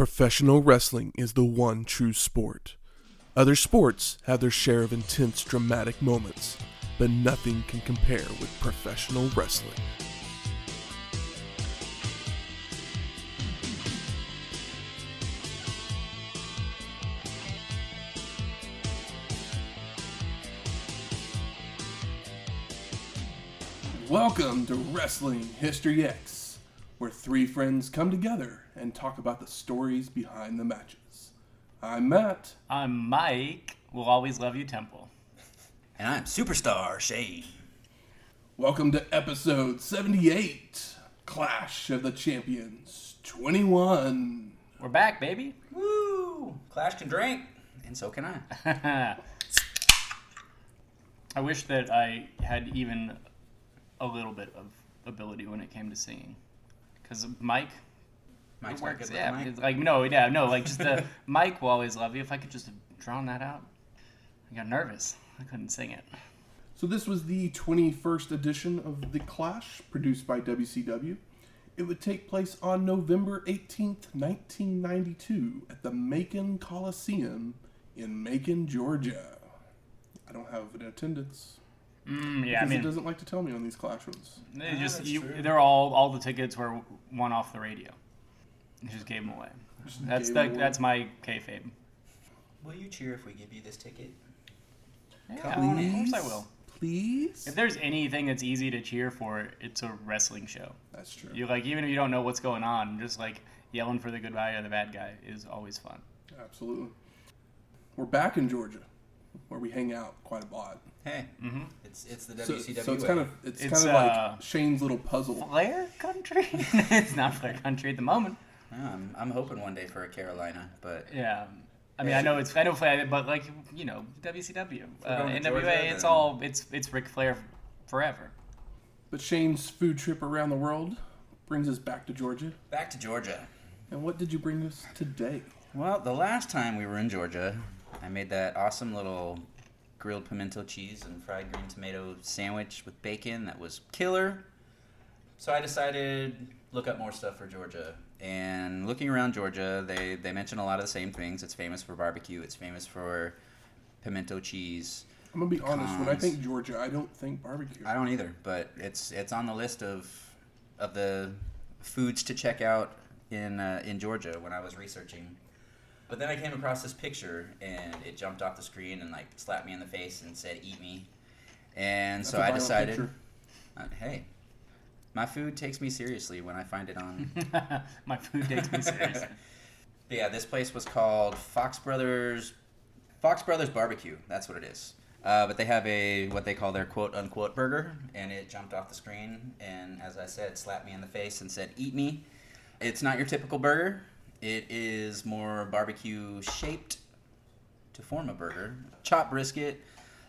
Professional wrestling is the one true sport. Other sports have their share of intense, dramatic moments, but nothing can compare with professional wrestling. Welcome to Wrestling History X, where three friends come together and talk about the stories behind the matches. I'm Matt. I'm Mike. We'll always love you, Temple. And I'm Superstar Shane. Welcome to episode 78, Clash of the Champions 21. We're back, baby. Woo! Clash can drink, and so can I. I wish that I had even a little bit of ability when it came to singing. Because Mike's not good with yeah, the mic? it's like, like just the Mike will always love you. If I could just have drawn that out. I got nervous. I couldn't sing it. So this was the 21st edition of The Clash, produced by WCW. It would take place on November 18th, 1992, at the Macon Coliseum in Macon, Georgia. I don't have an attendance. Because it doesn't like to tell me on these Clash ones. They're all the tickets were one off the radio. You just gave them away. That's my kayfabe. Will you cheer if we give you this ticket? Yeah, of course I will. Please? If there's anything that's easy to cheer for, it's a wrestling show. That's true. You even if you don't know what's going on, just like yelling for the good guy or the bad guy is always fun. Absolutely. We're back in Georgia, where we hang out quite a lot. Hey, it's the WCW. So it's kind of like Shane's little puzzle. Flair country? It's not Flair country at the moment. Yeah, I'm hoping one day for a Carolina, but yeah. I mean, I know Flair, but like WCW, NWA, Georgia, it's Ric Flair forever. But Shane's food trip around the world brings us back to Georgia. Back to Georgia. And what did you bring us today? Well, the last time we were in Georgia, I made that awesome little grilled pimento cheese and fried green tomato sandwich with bacon that was killer. So I decided look up more stuff for Georgia. And looking around Georgia, they mention a lot of the same things. It's famous for barbecue. It's famous for pimento cheese. I'm going to be honest. When I think Georgia, I don't think barbecue. I don't either, but it's on the list of the foods to check out in Georgia when I was researching. But then I came across this picture, and it jumped off the screen and like slapped me in the face and said, "Eat me." And so I decided, hey, my food takes me seriously when I find it on. My food takes me seriously. But yeah, this place was called Fox Brothers Barbecue. That's what it is. But they have what they call their quote-unquote burger, and it jumped off the screen, and as I said, slapped me in the face and said, "Eat me." It's not your typical burger. It is more barbecue-shaped to form a burger. Chopped brisket,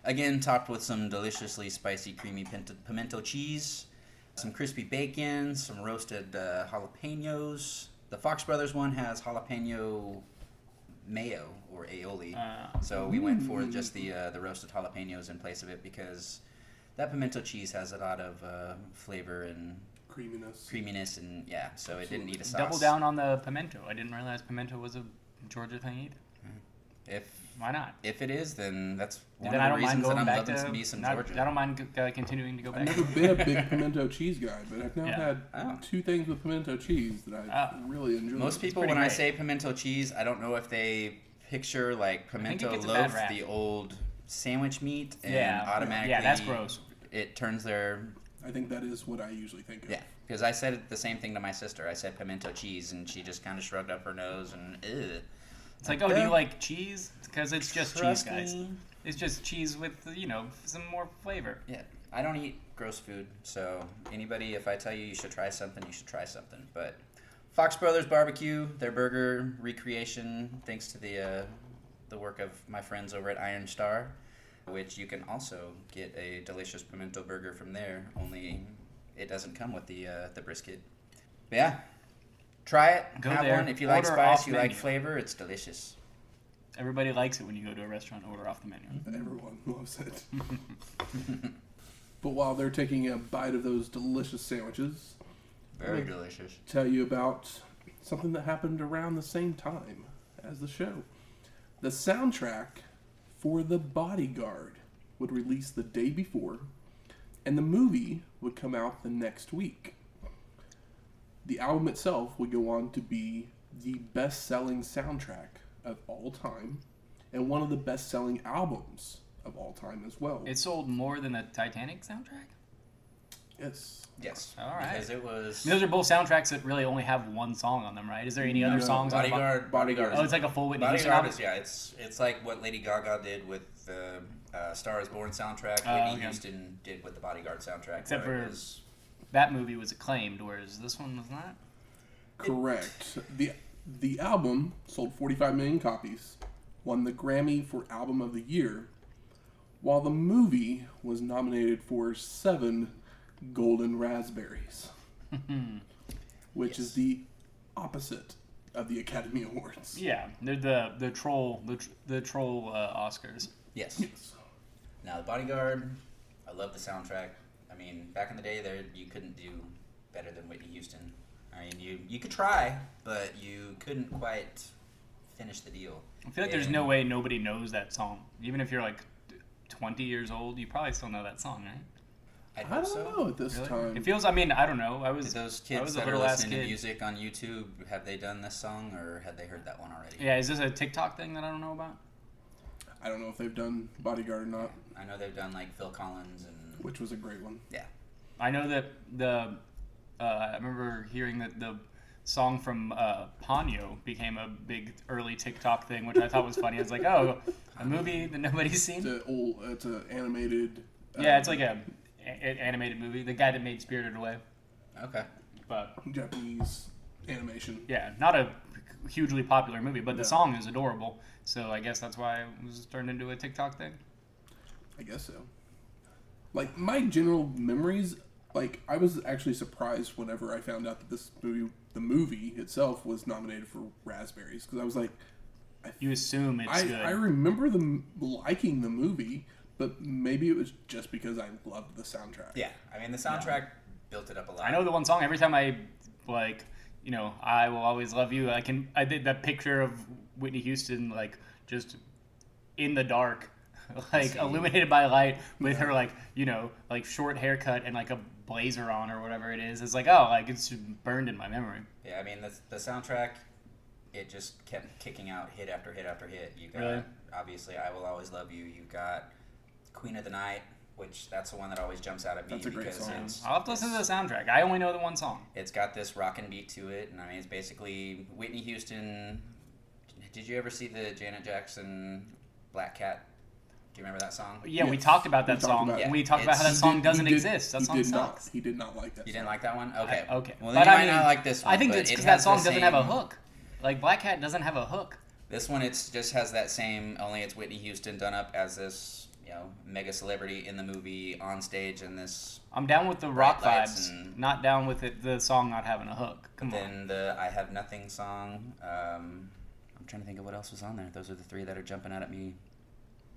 again, topped with some deliciously spicy, creamy pimento cheese, some crispy bacon, some roasted jalapenos. The Fox Brothers one has jalapeno mayo or aioli. So we went for just the roasted jalapenos in place of it because that pimento cheese has a lot of flavor and creaminess and yeah, so it didn't need a sauce. Double down on the pimento. I didn't realize pimento was a Georgia thing either. Why not? If it is, then that's one then of the reasons that I'm loving Georgia. I don't mind continuing to go back. I've never been a big pimento cheese guy, but I've now had two things with pimento cheese that I really enjoy. Most people, when I say pimento cheese, I don't know if they picture like pimento loaf, the old sandwich meat, and automatically that's gross. It turns their... I think that is what I usually think of. Yeah, because I said the same thing to my sister. I said pimento cheese, and she just kind of shrugged up her nose and ugh. It's like, do you like cheese? Because it's just cheese, guys. It's just cheese with, some more flavor. Yeah, I don't eat gross food, so anybody, if I tell you should try something, you should try something. But Fox Brothers Barbecue, their burger recreation, thanks to the work of my friends over at Iron Star, which you can also get a delicious pimento burger from there, only it doesn't come with the brisket. But yeah, try it, have one. If you like spice, you like flavor, it's delicious. Everybody likes it when you go to a restaurant and order off the menu. Everyone loves it. But while they're taking a bite of those delicious sandwiches, very delicious, tell you about something that happened around the same time as the show. The soundtrack for The Bodyguard would release the day before, and the movie would come out the next week. The album itself would go on to be the best-selling soundtrack of all time, and one of the best-selling albums of all time as well. It sold more than the Titanic soundtrack? Yes. Yes. All right. Because it was... Those are both soundtracks that really only have one song on them, right? Is there any other songs on Bodyguard. Oh, it's like a full Whitney Houston Bodyguard album? is, it's like what Lady Gaga did with the Star is Born soundtrack. Oh, Whitney okay. Houston did with the Bodyguard soundtrack. Except where it for was... that movie was acclaimed, whereas this one was not? Correct. The album sold 45 million copies, won the Grammy for Album of the Year, while the movie was nominated for 7 Golden Raspberries, which is the opposite of the Academy Awards. Yeah, they're the troll Oscars. Yes. Yes. Now, The Bodyguard, I love the soundtrack. I mean, back in the day, you couldn't do better than Whitney Houston. I mean, you could try, but you couldn't quite finish the deal. I feel like there's no way nobody knows that song. Even if you're like 20 years old, you probably still know that song, right? I I don't know at this Really? time. It feels, I mean, I don't know. Did those kids that are listening to music on YouTube, have they done this song, or had they heard that one already? Yeah, is this a TikTok thing that I don't know about? I don't know if they've done Bodyguard or not, I know they've done like Phil Collins and... which was a great one. Yeah. I know that I remember hearing that the song from Ponyo became a big early TikTok thing, which I thought was funny. I was like, oh, a movie that nobody's seen? It's an animated... Yeah, it's like an animated movie. The guy that made Spirited Away. Okay. But Japanese animation. yeah, not a hugely popular movie, but the No. song is adorable. So I guess that's why it was turned into a TikTok thing. I guess so. Like, my general memories, like, I was actually surprised whenever I found out that the movie itself was nominated for Raspberries, because I was like... You assume it's good. I remember liking the movie, but maybe it was just because I loved the soundtrack. Yeah, I mean, the soundtrack built it up a lot. I know the one song. Every time I, like, I Will Always Love You, I did that picture of Whitney Houston, like, just in the dark, like, illuminated by light with her, like, like, short haircut and, like, a blazer on or whatever it is. It's like, oh, like, it's burned in my memory. Yeah, I mean, the soundtrack, it just kept kicking out hit after hit after hit. You got, Really? obviously, I Will Always Love You. You got Queen of the Night, which that's the one that always jumps out at me. That's a great because song. I'll have to listen to the soundtrack. I only know the one song. It's got this rockin' beat to it, and I mean, it's basically Whitney Houston. Did you ever see the Janet Jackson Black Cat? Do you remember that song? Yeah, we Yes. talked about We that talked song. about it. We talked about how that He song doesn't exist. That song sucks. He did not like that You song. didn't like that one? Okay. Okay. Well, But then you I might mean, not like this one. I think but it's it because has that song the doesn't have a same- hook. Like, Black Cat doesn't have a hook. This one, just has that same, only it's Whitney Houston done up as this, mega celebrity in the movie on stage, and this. I'm down with the rock Bright lights vibes, and- not down with the song not having a hook. Come on. Then the I Have Nothing song. I'm trying to think of what else was on there. Those are the 3 that are jumping out at me.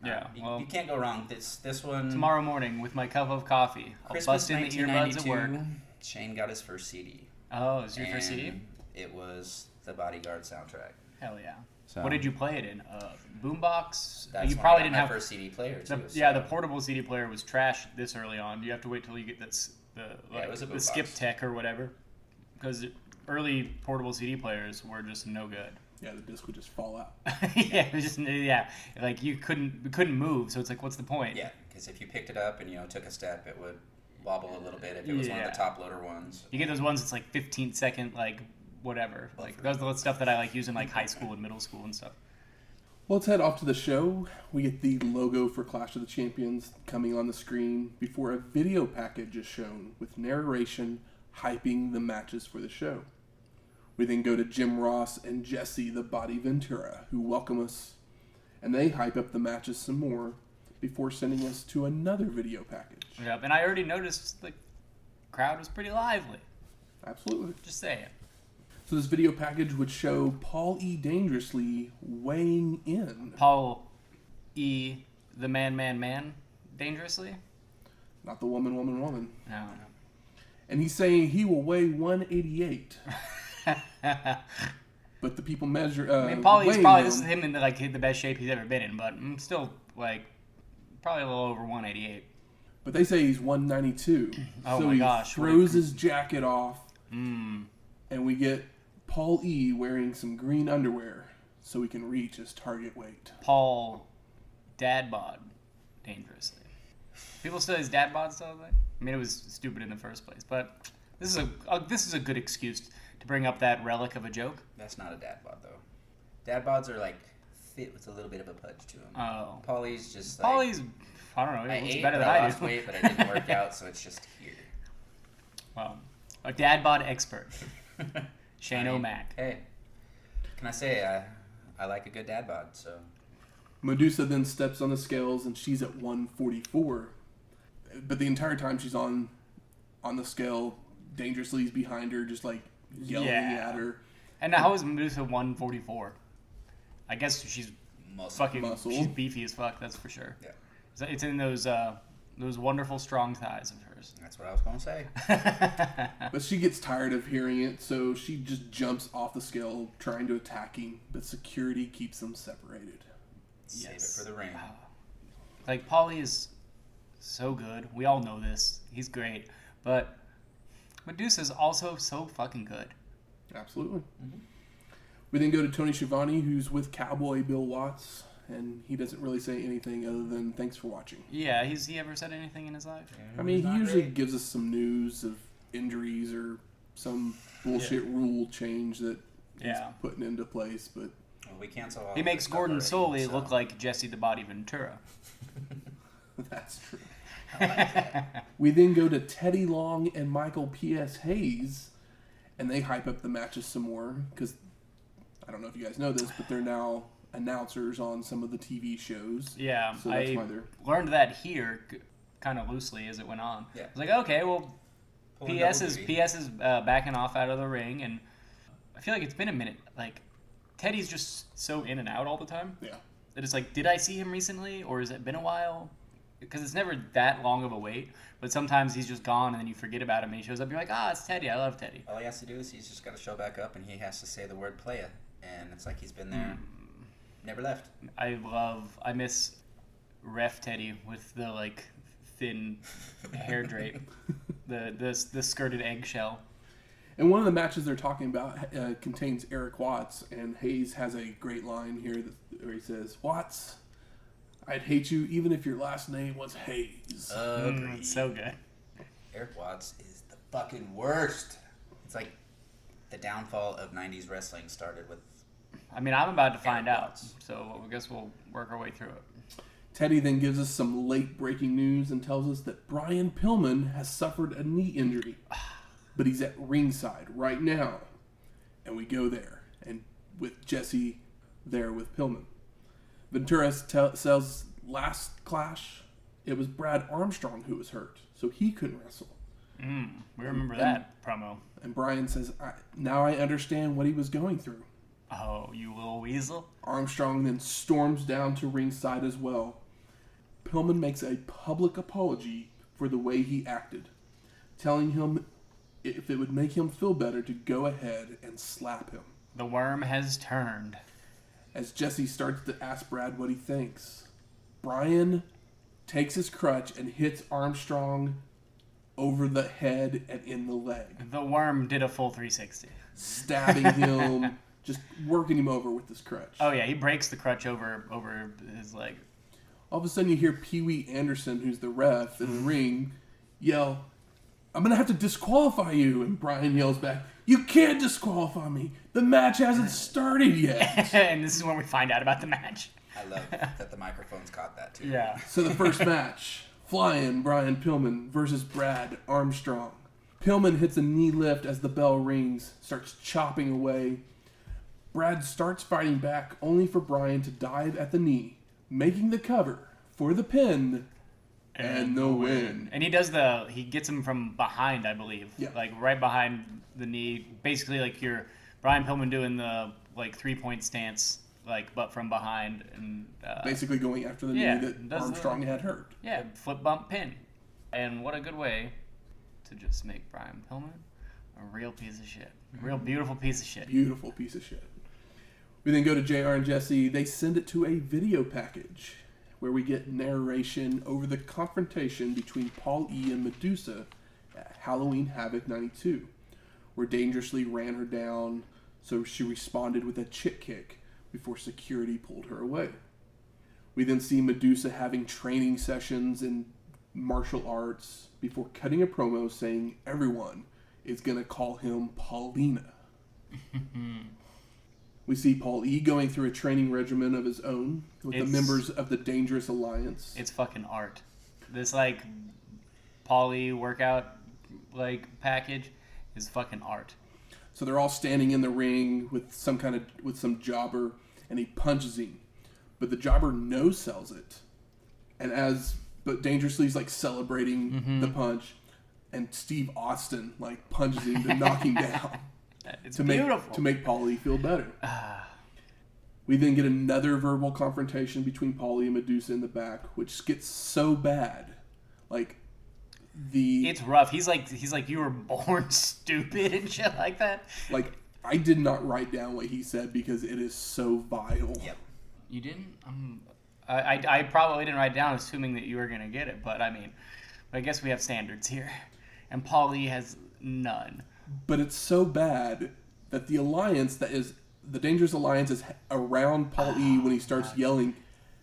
Yeah, well, you can't go wrong. This one. tomorrow morning with my cup of coffee, I'll Christmas bust in the earbuds at work. 1992. Shane got his first CD. Oh, is your first CD? and It was the Bodyguard soundtrack. Hell yeah. So What did you play it in? Boombox? That's You when probably I got didn't my have. first CD player too. Yeah, so- the portable CD player was trash this early on. You have to wait till you get it was a the skip boombox. tech or whatever, because early portable CD players were just no good. Yeah, the disc would just fall out. Yeah, it was just like you couldn't move. So it's like, what's the point? Yeah, because if you picked it up and took a step, it would wobble a little bit if it was one of Yeah. the top loader ones. You get those ones that's like 15-second, like whatever. Like those are the stuff that I like using like high school and middle school and stuff. Well, let's head off to the show. We get the logo for Clash of the Champions coming on the screen before a video package is shown with narration hyping the matches for the show. We then go to Jim Ross and Jesse the Body Ventura, who welcome us, and they hype up the matches some more before sending us to another video package. Yep, and I already noticed the crowd was pretty lively. Absolutely. Just saying. So this video package would show Paul E. Dangerously weighing in. Paul E. the man, dangerously? Not the woman. No. And he's saying he will weigh 188. But the people measure. I mean, Paulie's weighing probably him, this is him in the best shape he's ever been in, but still probably a little over 188. But they say he's 192. Oh so my he gosh! throws his jacket off, and we get Paul E wearing some green underwear so he can reach his target weight. Paul dad bod dangerously. People still his dad bod still. I mean, it was stupid in the first place, but this is a good excuse to bring up that relic of a joke. That's not a dad bod though. Dad bods are like fit with a little bit of a pudge to them. Oh, Paulie's just like, I don't know. I It looks ate, better but than I I lost do. weight, but I didn't work out, so it's just here. Well, a dad bod expert, Shane O'Mac. Hey, can I say I like a good dad bod? So Madusa then steps on the scales and she's at 144. But the entire time she's on the scale, Dangerously's behind her, just like yelling at her. And how is Madusa 144? I guess she's muscle. she's beefy as fuck. That's for sure. Yeah. It's in those wonderful strong thighs of hers. That's what I was going to say. But she gets tired of hearing it, so she just jumps off the scale trying to attack him, but security keeps them separated. Save it for the ring. Like, Paulie is so good. We all know this. He's great. But Madusa's also so fucking good. Absolutely. Mm-hmm. We then go to Tony Schiavone, who's with Cowboy Bill Watts, and he doesn't really say anything other than thanks for watching. Yeah, has he ever said anything in his life? I mean, he usually gives us some news of injuries or some bullshit rule change that he's putting into place, but well, we cancel all he makes Gordon already, Soley look like Jesse the Body Ventura. That's true. I like that. We then go to Teddy Long and Michael P.S. Hayes, and they hype up the matches some more because I don't know if you guys know this, but they're now announcers on some of the TV shows. Yeah, so that's why they're learned that here kind of loosely as it went on. Yeah. I was like, okay, well, PS is backing off out of the ring, and I feel like it's been a minute. Like, Teddy's just so in and out all the time. Yeah. That it's like, did I see him recently, or has it been a while? Because it's never that long of a wait, but sometimes he's just gone, and then you forget about him, and he shows up, you're like, it's Teddy, I love Teddy. All he has to do is he's just got to show back up, and he has to say the word playa, and it's like he's been there, never left. I miss Ref Teddy with the, like, thin hair drape, the skirted eggshell. And one of the matches they're talking about contains Erik Watts, and Hayes has a great line here where he says, "Watts, I'd hate you even if your last name was Hayes." It's so good. Erik Watts is the fucking worst. It's like the downfall of 90s wrestling started with... I mean, I'm about to find Erik out, Watts. so I guess we'll work our way through it. Teddy then gives us some late breaking news and tells us that Brian Pillman has suffered a knee injury, but he's at ringside right now. And we go there, and with Jesse there with Pillman. Ventura says last clash, it was Brad Armstrong who was hurt, so he couldn't wrestle. We remember that promo. And Brian says, now I understand what he was going through. Oh, you little weasel. Armstrong then storms down to ringside as well. Pillman makes a public apology for the way he acted, telling him if it would make him feel better to go ahead and slap him. The worm has turned. As Jesse starts to ask Brad what he thinks, Brian takes his crutch and hits Armstrong over the head and in the leg. The worm did a full 360. Stabbing him, just working him over with this crutch. Oh yeah, he breaks the crutch over his leg. All of a sudden you hear Pee Wee Anderson, who's the ref in the ring, yell, "I'm going to have to disqualify you." And Brian yells back, "You can't disqualify me. The match hasn't started yet." And this is when we find out about the match. I love that the microphones caught that too. Yeah. So the first match, Flying Brian Pillman versus Brad Armstrong. Pillman hits a knee lift as the bell rings, starts chopping away. Brad starts fighting back, only for Brian to dive at the knee, making the cover for the pin and the win. And he gets him from behind, I believe. Yeah. Like right behind the knee. Basically like your Brian Pillman doing the like 3-point stance, like but from behind, and Basically going after the knee that Armstrong had hurt. flip bump pin. And what a good way to just make Brian Pillman A real piece of shit. A real beautiful piece of shit. Beautiful piece of shit. We then go to JR and Jesse. They send it to a video package where we get narration over the confrontation between Paul E. and Madusa at Halloween Havoc 92, where Dangerously ran her down, so she responded with a chip kick before security pulled her away. We then see Madusa having training sessions in martial arts before cutting a promo saying everyone is going to call him Paulina. We see Paul E. going through a training regimen of his own with the members of the Dangerous Alliance. It's fucking art. This, like, Paul E. workout, like, package is fucking art. So they're all standing in the ring with some jobber, and he punches him. But the jobber no-sells it. But Dangerously's, like, celebrating the punch, and Steve Austin, like, punches him to knock him down. It's beautiful. To make Paulie feel better. We then get another verbal confrontation between Paulie and Madusa in the back, which gets so bad. Like, it's rough. He's like you were born stupid and shit like that. Like, I did not write down what he said because it is so vile. Yep. You didn't? I probably didn't write it down assuming that you were going to get it, but I mean, I guess we have standards here. And Paulie has none. But it's so bad that the Dangerous Alliance is around Paul E. when he starts yelling.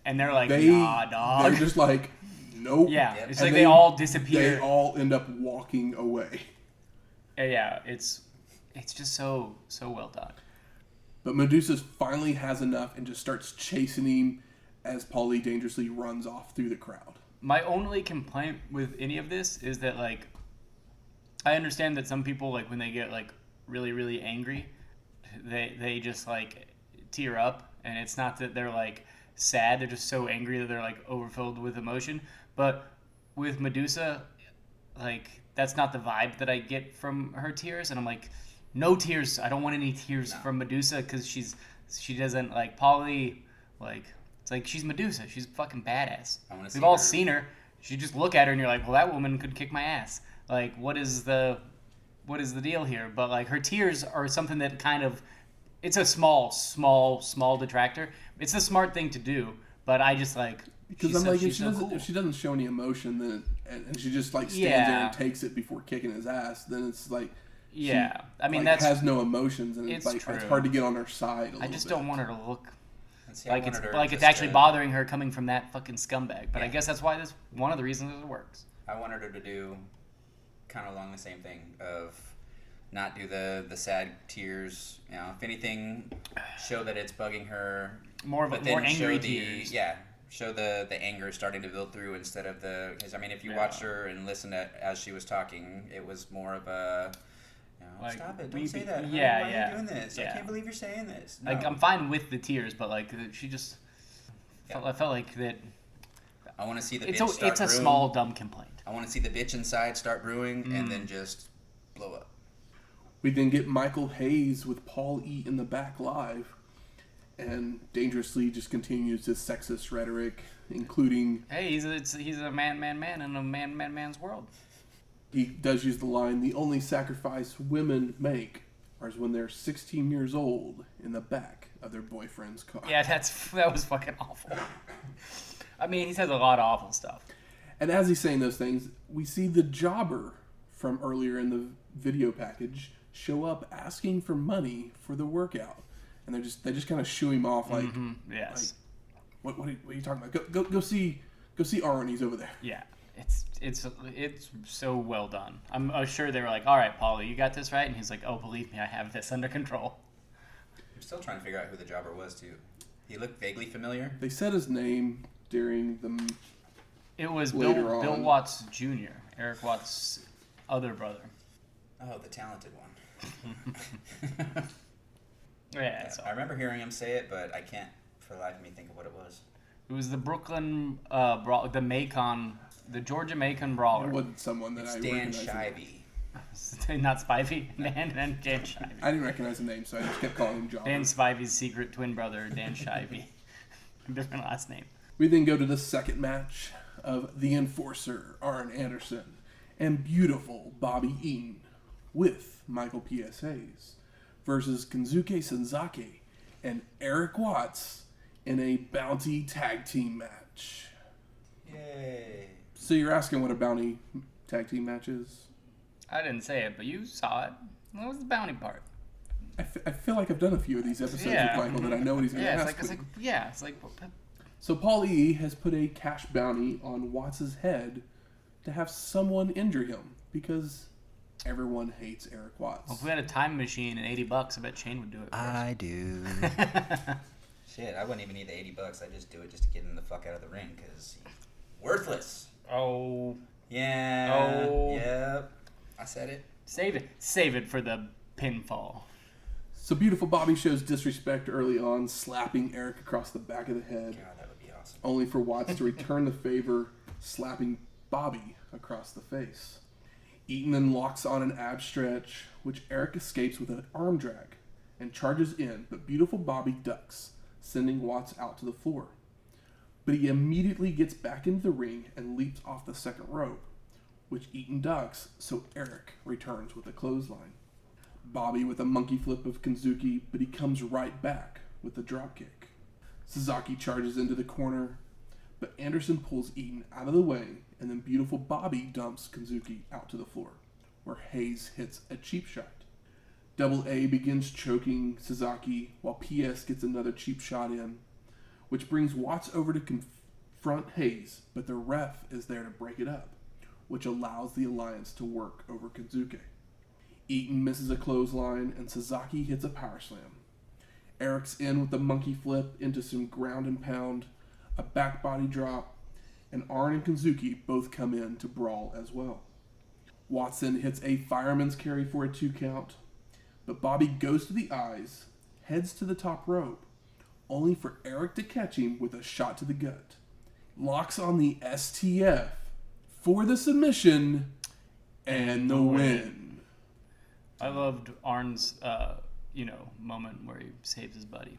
And they're like, nah, dog. They're just like, nope. Yeah, it's like they all disappear. They all end up walking away. Yeah, it's just so well done. But Madusa finally has enough and just starts chasing him as Paul E. dangerously runs off through the crowd. My only complaint with any of this is that, like, I understand that some people, like, when they get, like, really, really angry, they just, like, tear up. And it's not that they're, like, sad. They're just so angry that they're, like, overfilled with emotion. But with Madusa, like, that's not the vibe that I get from her tears. And I'm like, no tears. I don't want any tears from Madusa because she doesn't, like, Paulie, like, it's like she's Madusa. She's fucking badass. We've all seen her. You just look at her and you're like, well, that woman could kick my ass. Like, what is the deal here? But, like, her tears are something that kind of, it's a small detractor. It's a smart thing to do, but I just, like, because I'm like, if she doesn't show any emotion, then and she just, like, stands there and takes it before kicking his ass, then it's like, I mean, like, has no emotions, and it's like true. It's hard to get on her side. I just don't want her to look See, like it's actually bothering her coming from that fucking scumbag. But I guess that's why one of the reasons it works. I wanted her to do kind of along the same thing of not do the sad tears. You know, if anything, show that it's bugging her. More angry tears. Show the anger starting to build through instead of because I mean, if you watched her and listened as she was talking, it was more of a. Like, stop it! Don't say that. Why are you doing this? I can't believe you're saying this. No. Like, I'm fine with the tears, but, like, she just. I felt like that. I want to see the bitch start brewing. It's a small dumb complaint. I want to see the bitch inside start brewing and then just blow up. We then get Michael Hayes with Paul E. in the back live, and dangerously just continues his sexist rhetoric, including. Hey, he's a man in a man's world. He does use the line, the only sacrifice women make is when they're 16 years old in the back of their boyfriend's car. Yeah, that was fucking awful. I mean, he says a lot of awful stuff. And as he's saying those things, we see the jobber from earlier in the video package show up asking for money for the workout. And they just kind of shoo him off like, yes. Like, what are you talking about? Go see Arn, he's over there. Yeah. It's so well done. I'm sure they were like, all right, Paulie, you got this right? And he's like, oh, believe me, I have this under control. I'm still trying to figure out who the jobber was, too. He looked vaguely familiar. They said his name during the... It was Bill Watts Jr., Erik Watts' other brother. Oh, the talented one. Yeah. I remember hearing him say it, but I can't for the life of me think of what it was. It was the Brooklyn, the Georgia Macon brawler. It wasn't someone that I recognized. Shivey. Not Spivey. Dan Shivey. I didn't recognize the name, so I just kept calling him John. Dan Spivey's secret twin brother, Dan Shivey. Different last name. We then go to the second match of the Enforcer, Arn Anderson, and beautiful Bobby Eaton. with Michael P.S.A.'s versus Kenzuke Sasaki and Erik Watts in a bounty tag team match. Yay. So you're asking what a bounty tag team match is? I didn't say it, but you saw it. What was the bounty part? I feel like I've done a few of these episodes with Michael that I know what he's going to ask me. It's like. So Paul E. has put a cash bounty on Watts' head to have someone injure him because everyone hates Erik Watts. Well, if we had a time machine and $80, I bet Shane would do it. I do. Shit, I wouldn't even need the $80. I'd just do it just to get him the fuck out of the ring because he's worthless. Oh. Yeah. Oh. Yep. I said it. Save it for the pinfall. So Beautiful Bobby shows disrespect early on, slapping Erik across the back of the head. God, that would be awesome. Only for Watts to return the favor, slapping Bobby across the face. Eaton then locks on an ab stretch, which Erik escapes with an arm drag and charges in, but Beautiful Bobby ducks, sending Watts out to the floor. But he immediately gets back into the ring and leaps off the second rope, which Eaton ducks, so Erik returns with a clothesline. Bobby with a monkey flip of Kenzuke, but he comes right back with a dropkick. Sasaki charges into the corner, but Anderson pulls Eaton out of the way, and then Beautiful Bobby dumps Kenzuke out to the floor, where Hayes hits a cheap shot. Double A begins choking Sasaki, while PS gets another cheap shot in, which brings Watts over to confront Hayes, but the ref is there to break it up, which allows the Alliance to work over Kenzuke. Eaton misses a clothesline, and Sasaki hits a power slam. Erik's in with a monkey flip into some ground and pound, a back body drop, and Arn and Kenzuke both come in to brawl as well. Watson hits a fireman's carry for a 2 count, but Bobby goes to the eyes, heads to the top rope, only for Erik to catch him with a shot to the gut. Locks on the STF for the submission and the win. I loved Arn's, moment where he saves his buddy.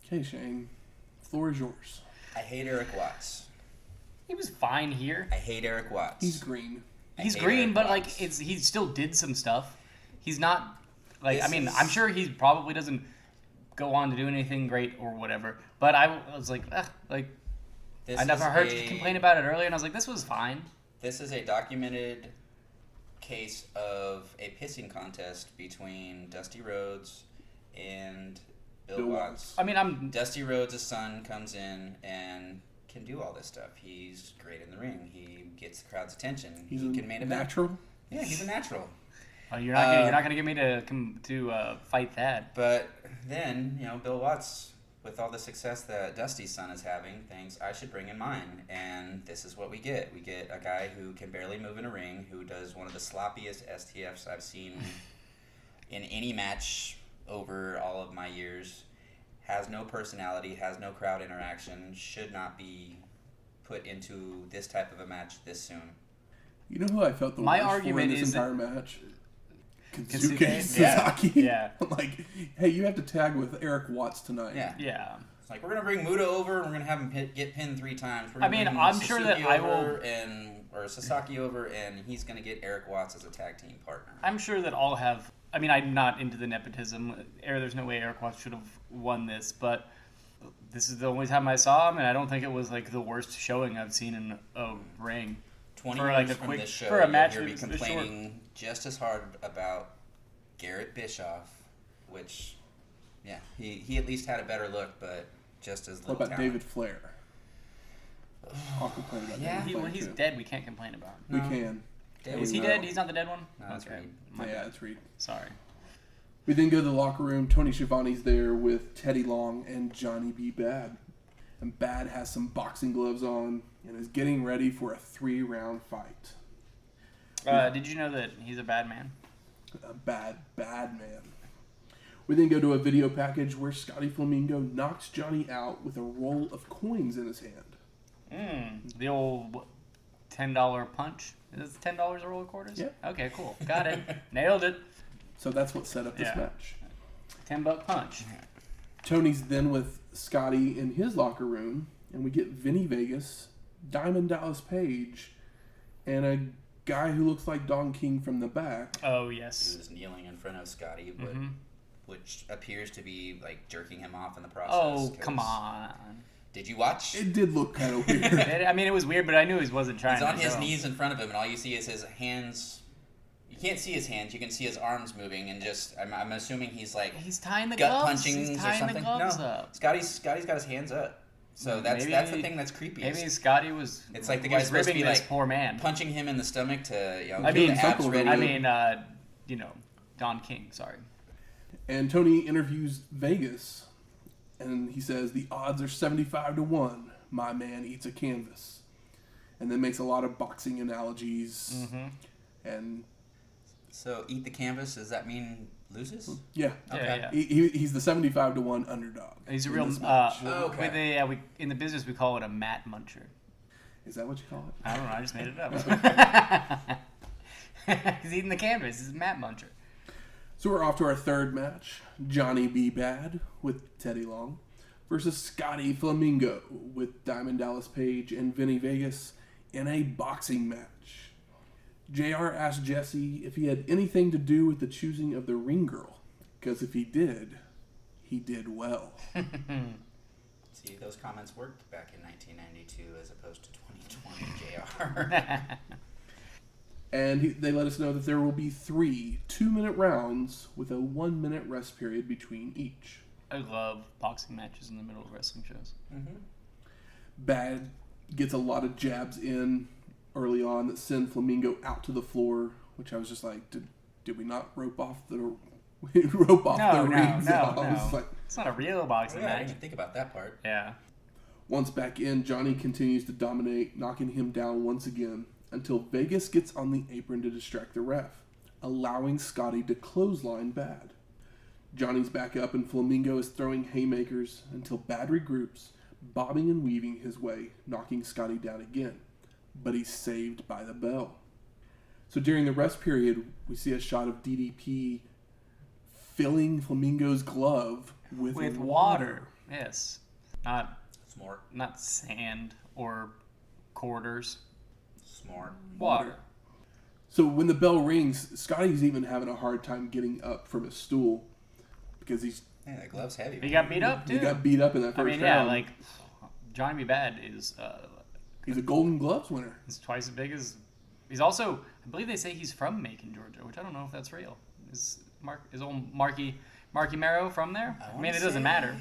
Okay, Shane, floor is yours. I hate Erik Watts. He was fine here. I hate Erik Watts. He's green. He's green, but he still did some stuff. He's not I'm sure he probably doesn't go on to do anything great or whatever. But I was like, I never heard you complain about it earlier, and I was like, this was fine. This is a documented case of a pissing contest between Dusty Rhodes and Bill Watts. Dusty Rhodes' son comes in and can do all this stuff. He's great in the ring. He gets the crowd's attention. He can main event. Natural? Yeah, he's a natural. Oh, you're not gonna get me to fight that. But then, Bill Watts, with all the success that Dusty's son is having, thinks I should bring in mine. And this is what we get. We get a guy who can barely move in a ring, who does one of the sloppiest STFs I've seen in any match over all of my years. Has no personality, has no crowd interaction, should not be put into this type of a match this soon. You know who I felt the My worst argument for in this is entire match? Kenzuke? Sasaki. Yeah. Like, hey, you have to tag with Erik Watts tonight. Yeah. It's like, we're going to bring Muda over, and we're going to have him get pinned 3 times. I'm sure that I will... Or Sasaki over, and he's going to get Erik Watts as a tag team partner. I'm sure that all have... I'm not into the nepotism. There's no way Erik Watts should have won this, but this is the only time I saw him, and I don't think it was the worst showing I've seen in a ring. 20 for years from this show, for a match you'll be complaining just as hard about Garrett Bischoff, which, yeah, he at least had a better look, but just as little What about talent. David Flair? I'll complain about David Flair, he's too. dead. We can't complain about him. We can. Is he dead? He's not the dead one? No, that's okay. Reed. Yeah, that's Reed. Sorry. We then go to the locker room. Tony Schiavone's there with Teddy Long and Johnny B. Bad. And Bad has some boxing gloves on and is getting ready for a 3-round fight. Did you know that he's a bad man? A bad man. We then go to a video package where Scotty Flamingo knocks Johnny out with a roll of coins in his hand. The old $10 punch. Is it $10 a roll of quarters? Yeah. Okay, cool. Got it. Nailed it. So that's what set up this match. $10 punch. Tony's then with Scotty in his locker room, and we get Vinny Vegas, Diamond Dallas Page, and a guy who looks like Don King from the back. Oh, He yes. was kneeling in front of Scotty, but which appears to be like jerking him off in the process. Oh, come on. Did you watch? It did look kind of weird. I mean, it was weird, but I knew he wasn't trying He's to on his show. knees in front of him, and all you see is his hands. You can't see his hands. You can see his arms moving, and just I'm assuming he's like He's tying the gut gloves. punching He's or tying something. the gloves No, up. Scotty's got his hands up. So that's the thing that's creepy. Maybe Scotty was. It's like the was guy's supposed to ribbing be this like poor man. punching him in the stomach to I get mean, the abs ready. I mean, Don King. Sorry. And Tony interviews Vegas, and he says the odds are 75-1. My man eats a canvas, and then makes a lot of boxing analogies. And So eat the canvas. Does that mean loses? yeah, Yeah. he's the 75-1 underdog. He's a in real. this match. Okay. We in the business we call it a mat muncher. Is that what you call it? I don't know. I just made it up. He's eating the canvas. He's a mat muncher. So we're off to our third match. Johnny B. Bad with Teddy Long versus Scotty Flamingo with Diamond Dallas Page and Vinny Vegas in a boxing match. JR asked Jesse if he had anything to do with the choosing of the ring girl, because if he did well. See, those comments worked back in 1992 as opposed to 2020, JR. And they let us know that there will be 3 2-minute rounds with a 1-minute rest period between each. I love boxing matches in the middle of wrestling shows. Bad gets a lot of jabs in early on that send Flamingo out to the floor, which I was just like, did we not rope off the rings off? I was like, It's not a real boxing Yeah, I match. didn't think about that part. Yeah. once back in, Johnny continues to dominate, knocking him down once again, until Vegas gets on the apron to distract the ref, allowing Scotty to clothesline Bad. Johnny's back up and Flamingo is throwing haymakers until Bad regroups, bobbing and weaving his way, knocking Scotty down again. But he's saved by the bell. So during the rest period, we see a shot of DDP filling Flamingo's glove with water. Yes. Smart. Not sand or quarters. Smart. Water. So when the bell rings, Scotty's even having a hard time getting up from his stool because Yeah, that glove's heavy. He got beat up, too. he got beat up in that first I mean, yeah, round. like, Johnny B. Bad is He's a Golden Gloves winner. he's twice as big as... He's also... I believe they say he's from Macon, Georgia, which I don't know if that's real. Is old Marky Marrow from there? I mean, it doesn't matter.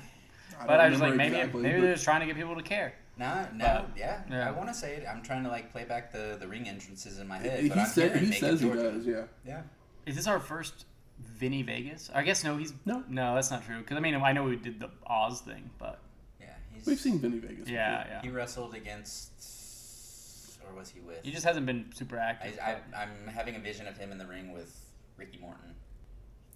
But I was like, maybe they're just trying to get people to care. No, But, yeah. yeah. I want to say it. I'm trying to like play back the ring entrances in my head. He but I'm said hearing he Macon, says he Georgia. does, yeah. Yeah. Is this our first Vinny Vegas? I guess no, he's... No. No, that's not true. Because, I mean, I know we did the Oz thing, but... Yeah. We've seen Vinny Vegas. Yeah, before. yeah. He wrestled against, or was he with? He just hasn't been super active. I'm having a vision of him in the ring with Ricky Morton.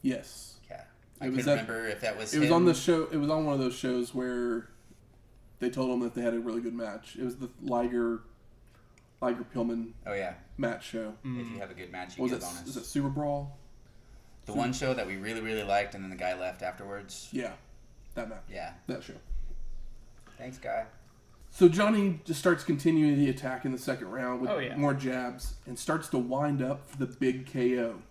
Yes. Yeah. It I was couldn't that- remember if that was It him. was on the show. It was on one of those shows where they told him that they had a really good match. It was the Liger Pillman Oh yeah. match show. If you have a good match, you What get was a it? bonus. Is it Super Brawl? The one show that we really, really liked, and then the guy left afterwards. Yeah, that match. Yeah. That show. Thanks, guy. So Johnny just starts continuing the attack in the second round with Oh, yeah. more jabs and starts to wind up for the big KO.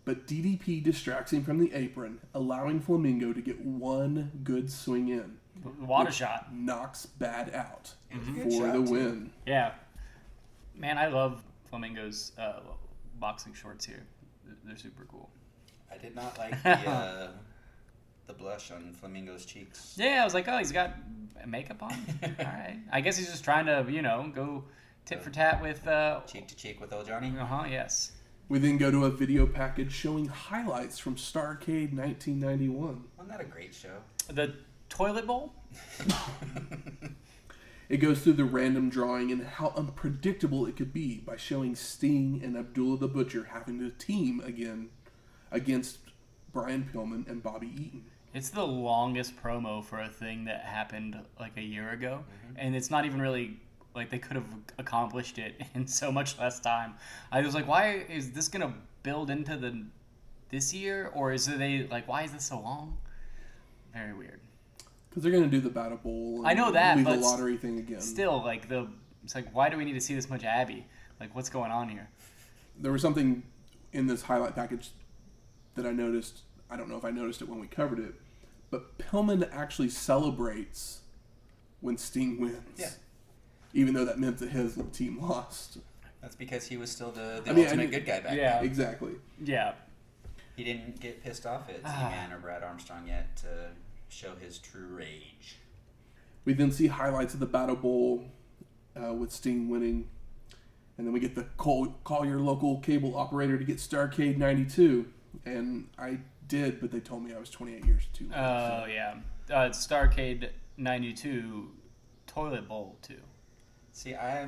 But DDP distracts him from the apron, allowing Flamingo to get one good swing in. Water which shot. Knocks Bad out Good for shot, the too. win. Yeah. Man, I love Flamingo's boxing shorts here. They're super cool. I did not like the blush on Flamingo's cheeks. Yeah, I was like, oh, he's got makeup on? All right. I guess he's just trying to, go tit for tat with... Cheek to cheek with old Johnny. Uh-huh, yes. We then go to a video package showing highlights from Starrcade 1991. Wasn't that a great show? The toilet bowl? It goes through the random drawing and how unpredictable it could be by showing Sting and Abdullah the Butcher having to team again against Brian Pillman and Bobby Eaton. It's the longest promo for a thing that happened like a year ago. And it's not even really... Like, they could have accomplished it in so much less time. I was like, why is this going to build into this year? Or is it why is this so long? Very weird. Because they're going to do the Battle Bowl and I know that, leave but the lottery thing again. Still, it's like, why do we need to see this much Abby? Like, what's going on here? there was something in this highlight package that I noticed. I don't know if I noticed it when we covered it, but Pillman actually celebrates when Sting wins. Yeah. Even though that meant that his team lost. That's because he was still the ultimate good guy back then. Exactly. Yeah. He didn't get pissed off at Z-Man or Brad Armstrong yet to show his true rage. We then see highlights of the Battle Bowl with Sting winning. And then we get the call your local cable operator to get Starcade 92. And I did, but they told me I was 28 years too late. Oh, yeah. Starcade 92 Toilet Bowl, too. See, I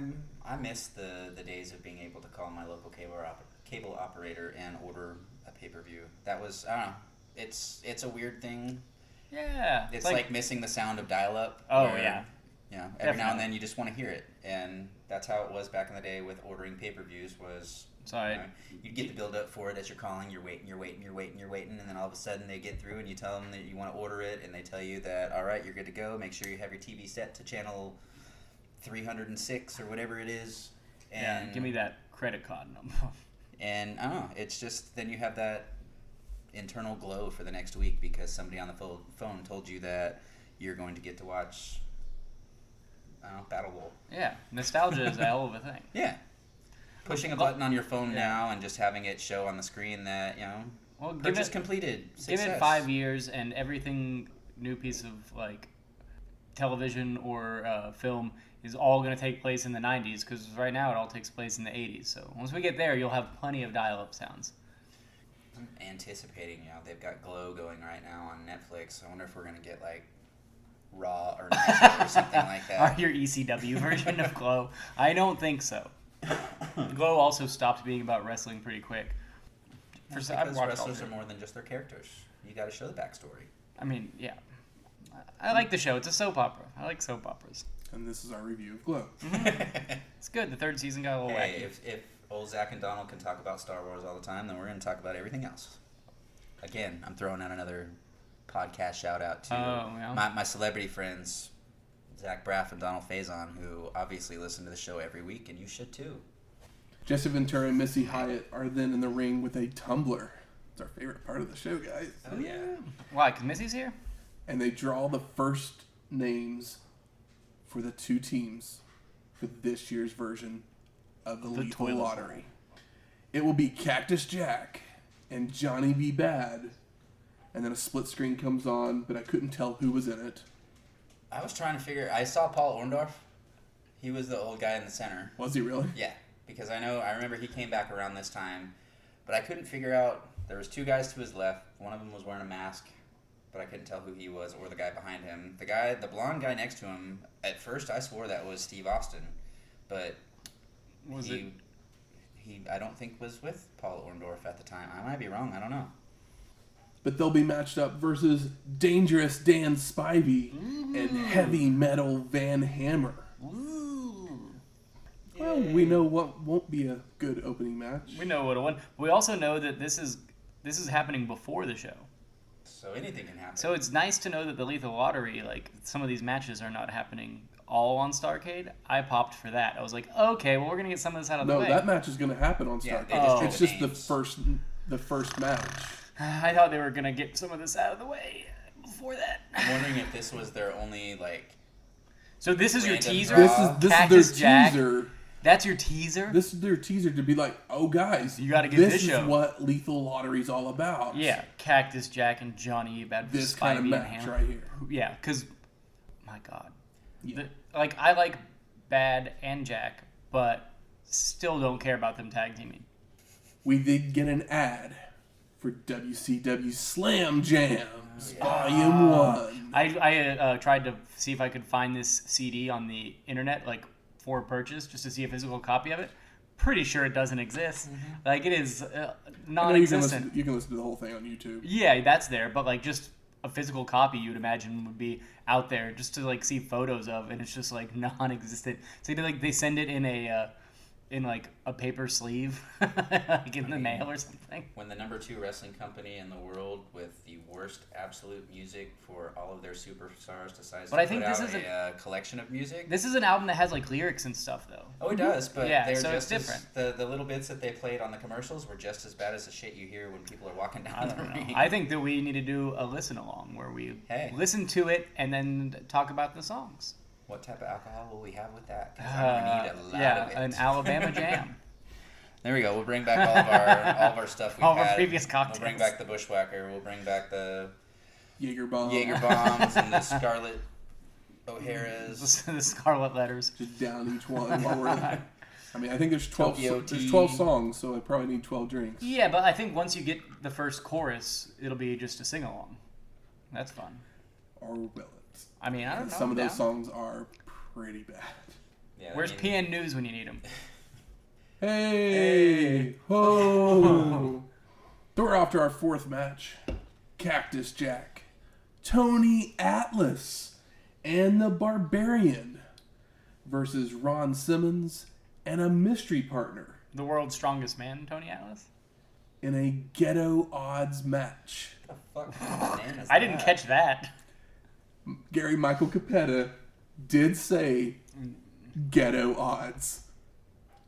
miss the days of being able to call my local cable operator and order a pay-per-view. That was, I don't know, it's a weird thing. Yeah. It's like missing the sound of dial-up. Oh, where, yeah. You know, every now and then you just want to hear it. And that's how it was back in the day with ordering pay-per-views was... Sorry. You'd get the build-up for it as you're calling, you're waiting, and then all of a sudden they get through and you tell them that you want to order it, and they tell you that, all right, you're good to go. Make sure you have your TV set to channel 306 or whatever it is. And give me that credit card number. And, I don't know, it's just, then you have that internal glow for the next week because somebody on the phone told you that you're going to get to watch, I don't know, Battle Bowl. Yeah, nostalgia is a hell of a thing. Yeah. Pushing a button on your phone now and just having it show on the screen that, you know, purchase completed. Success. Give it 5 years and everything new piece of, like, television or film is all going to take place in the 90s because right now it all takes place in the 80s. So once we get there, you'll have plenty of dial-up sounds. I'm anticipating, you know, they've got Glow going right now on Netflix. I wonder if we're going to get, like, Raw or Nitro or something like that. Or your ECW version of Glow. I don't think so. Glow also stopped being about wrestling pretty quick. Because wrestlers are more than just their characters. You got to show the backstory. I mean, yeah. I like the show. It's a soap opera. I like soap operas. And this is our review of Glow. It's good. The third season got a little wacky. If old Zach and Donald can talk about Star Wars all the time, then we're going to talk about everything else. Again, I'm throwing out another podcast shout out to my celebrity friends, Zach Braff and Donald Faison, who obviously listen to the show every week, and you should too. Jesse Ventura and Missy Hyatt are then in the ring with a tumbler. It's our favorite part of the show, guys. Oh, yeah. Why? Because Missy's here? And they draw the first names for the two teams for this year's version of the Lethal Lottery. It will be Cactus Jack and Johnny B. Bad. And then a split screen comes on, but I couldn't tell who was in it. I was trying to figure... I saw Paul Orndorff. He was the old guy in the center. Was he really? Yeah, because I remember he came back around this time, but I couldn't figure out... There was two guys to his left. One of them was wearing a mask, but I couldn't tell who he was or the guy behind him. The blonde guy next to him, at first I swore that was Steve Austin, but he I don't think was with Paul Orndorff at the time. I might be wrong. I don't know. But they'll be matched up versus Dangerous Dan Spivey and Heavy Metal Van Hammer. Ooh. Well, we know what won't be a good opening match. We know what'll win. We also know that this is happening before the show. So anything can happen. So it's nice to know that the Lethal Lottery, like, some of these matches are not happening all on Starrcade. I popped for that. I was like, okay, well, we're going to get some of this out of the way. No, that match is going to happen on Starrcade. It's just the first match. I thought they were going to get some of this out of the way before that. I'm wondering if this was their only, like... So this is your random teaser? draw. This Cactus is their Jack? teaser. That's your teaser? This is their teaser to be like, oh, guys, You gotta get this this is show. what Lethal Lottery's all about. Yeah, Cactus Jack and Johnny about This kind of match right here. Yeah, because, my God. Yeah. I like Bad and Jack, but still don't care about them tag teaming. We did get an ad for WCW Slam Jams Volume 1. I tried to see if I could find this CD on the internet, like, for purchase, just to see a physical copy of it. Pretty sure it doesn't exist. Like, it is non-existent. You can listen to the whole thing on YouTube. Yeah, that's there, but, like, just a physical copy you'd imagine would be out there just to, like, see photos of, and it's just, like, non-existent. So, like, they send it in in like a paper sleeve, like in the mail or something. When the number 2 wrestling company in the world with the worst absolute music for all of their superstars decides to put out a collection of music. This is an album that has like lyrics and stuff though. Oh, it does, but yeah, they're so just it's different. The little bits that they played on the commercials were just as bad as the shit you hear when people are walking down the ring. I think that we need to do a listen along where we listen to it and then talk about the songs. What type of alcohol will we have with that? Because I'm gonna need a lot of it. An Alabama Jam. There we go. We'll bring back all of our stuff we've all had. Our previous cocktails. We'll bring back the Bushwhacker. We'll bring back the Jaeger bombs and the Scarlet O'Hara's. The Scarlet Letters. Just down each one while we're I mean, I think there's 12 songs, so I probably need 12 drinks. Yeah, but I think once you get the first chorus, it'll be just a sing-along. That's fun. Or will it? I mean, I don't know. Some of those songs are pretty bad. Yeah, where's PN News when you need them? Hey! Ho! So we're off to our 4th match. Cactus Jack, Tony Atlas, and the Barbarian versus Ron Simmons and a mystery partner. The world's strongest man, Tony Atlas? In a Ghetto Odds match. What the fuck is I didn't catch that. Gary Michael Capetta did say Ghetto Odds.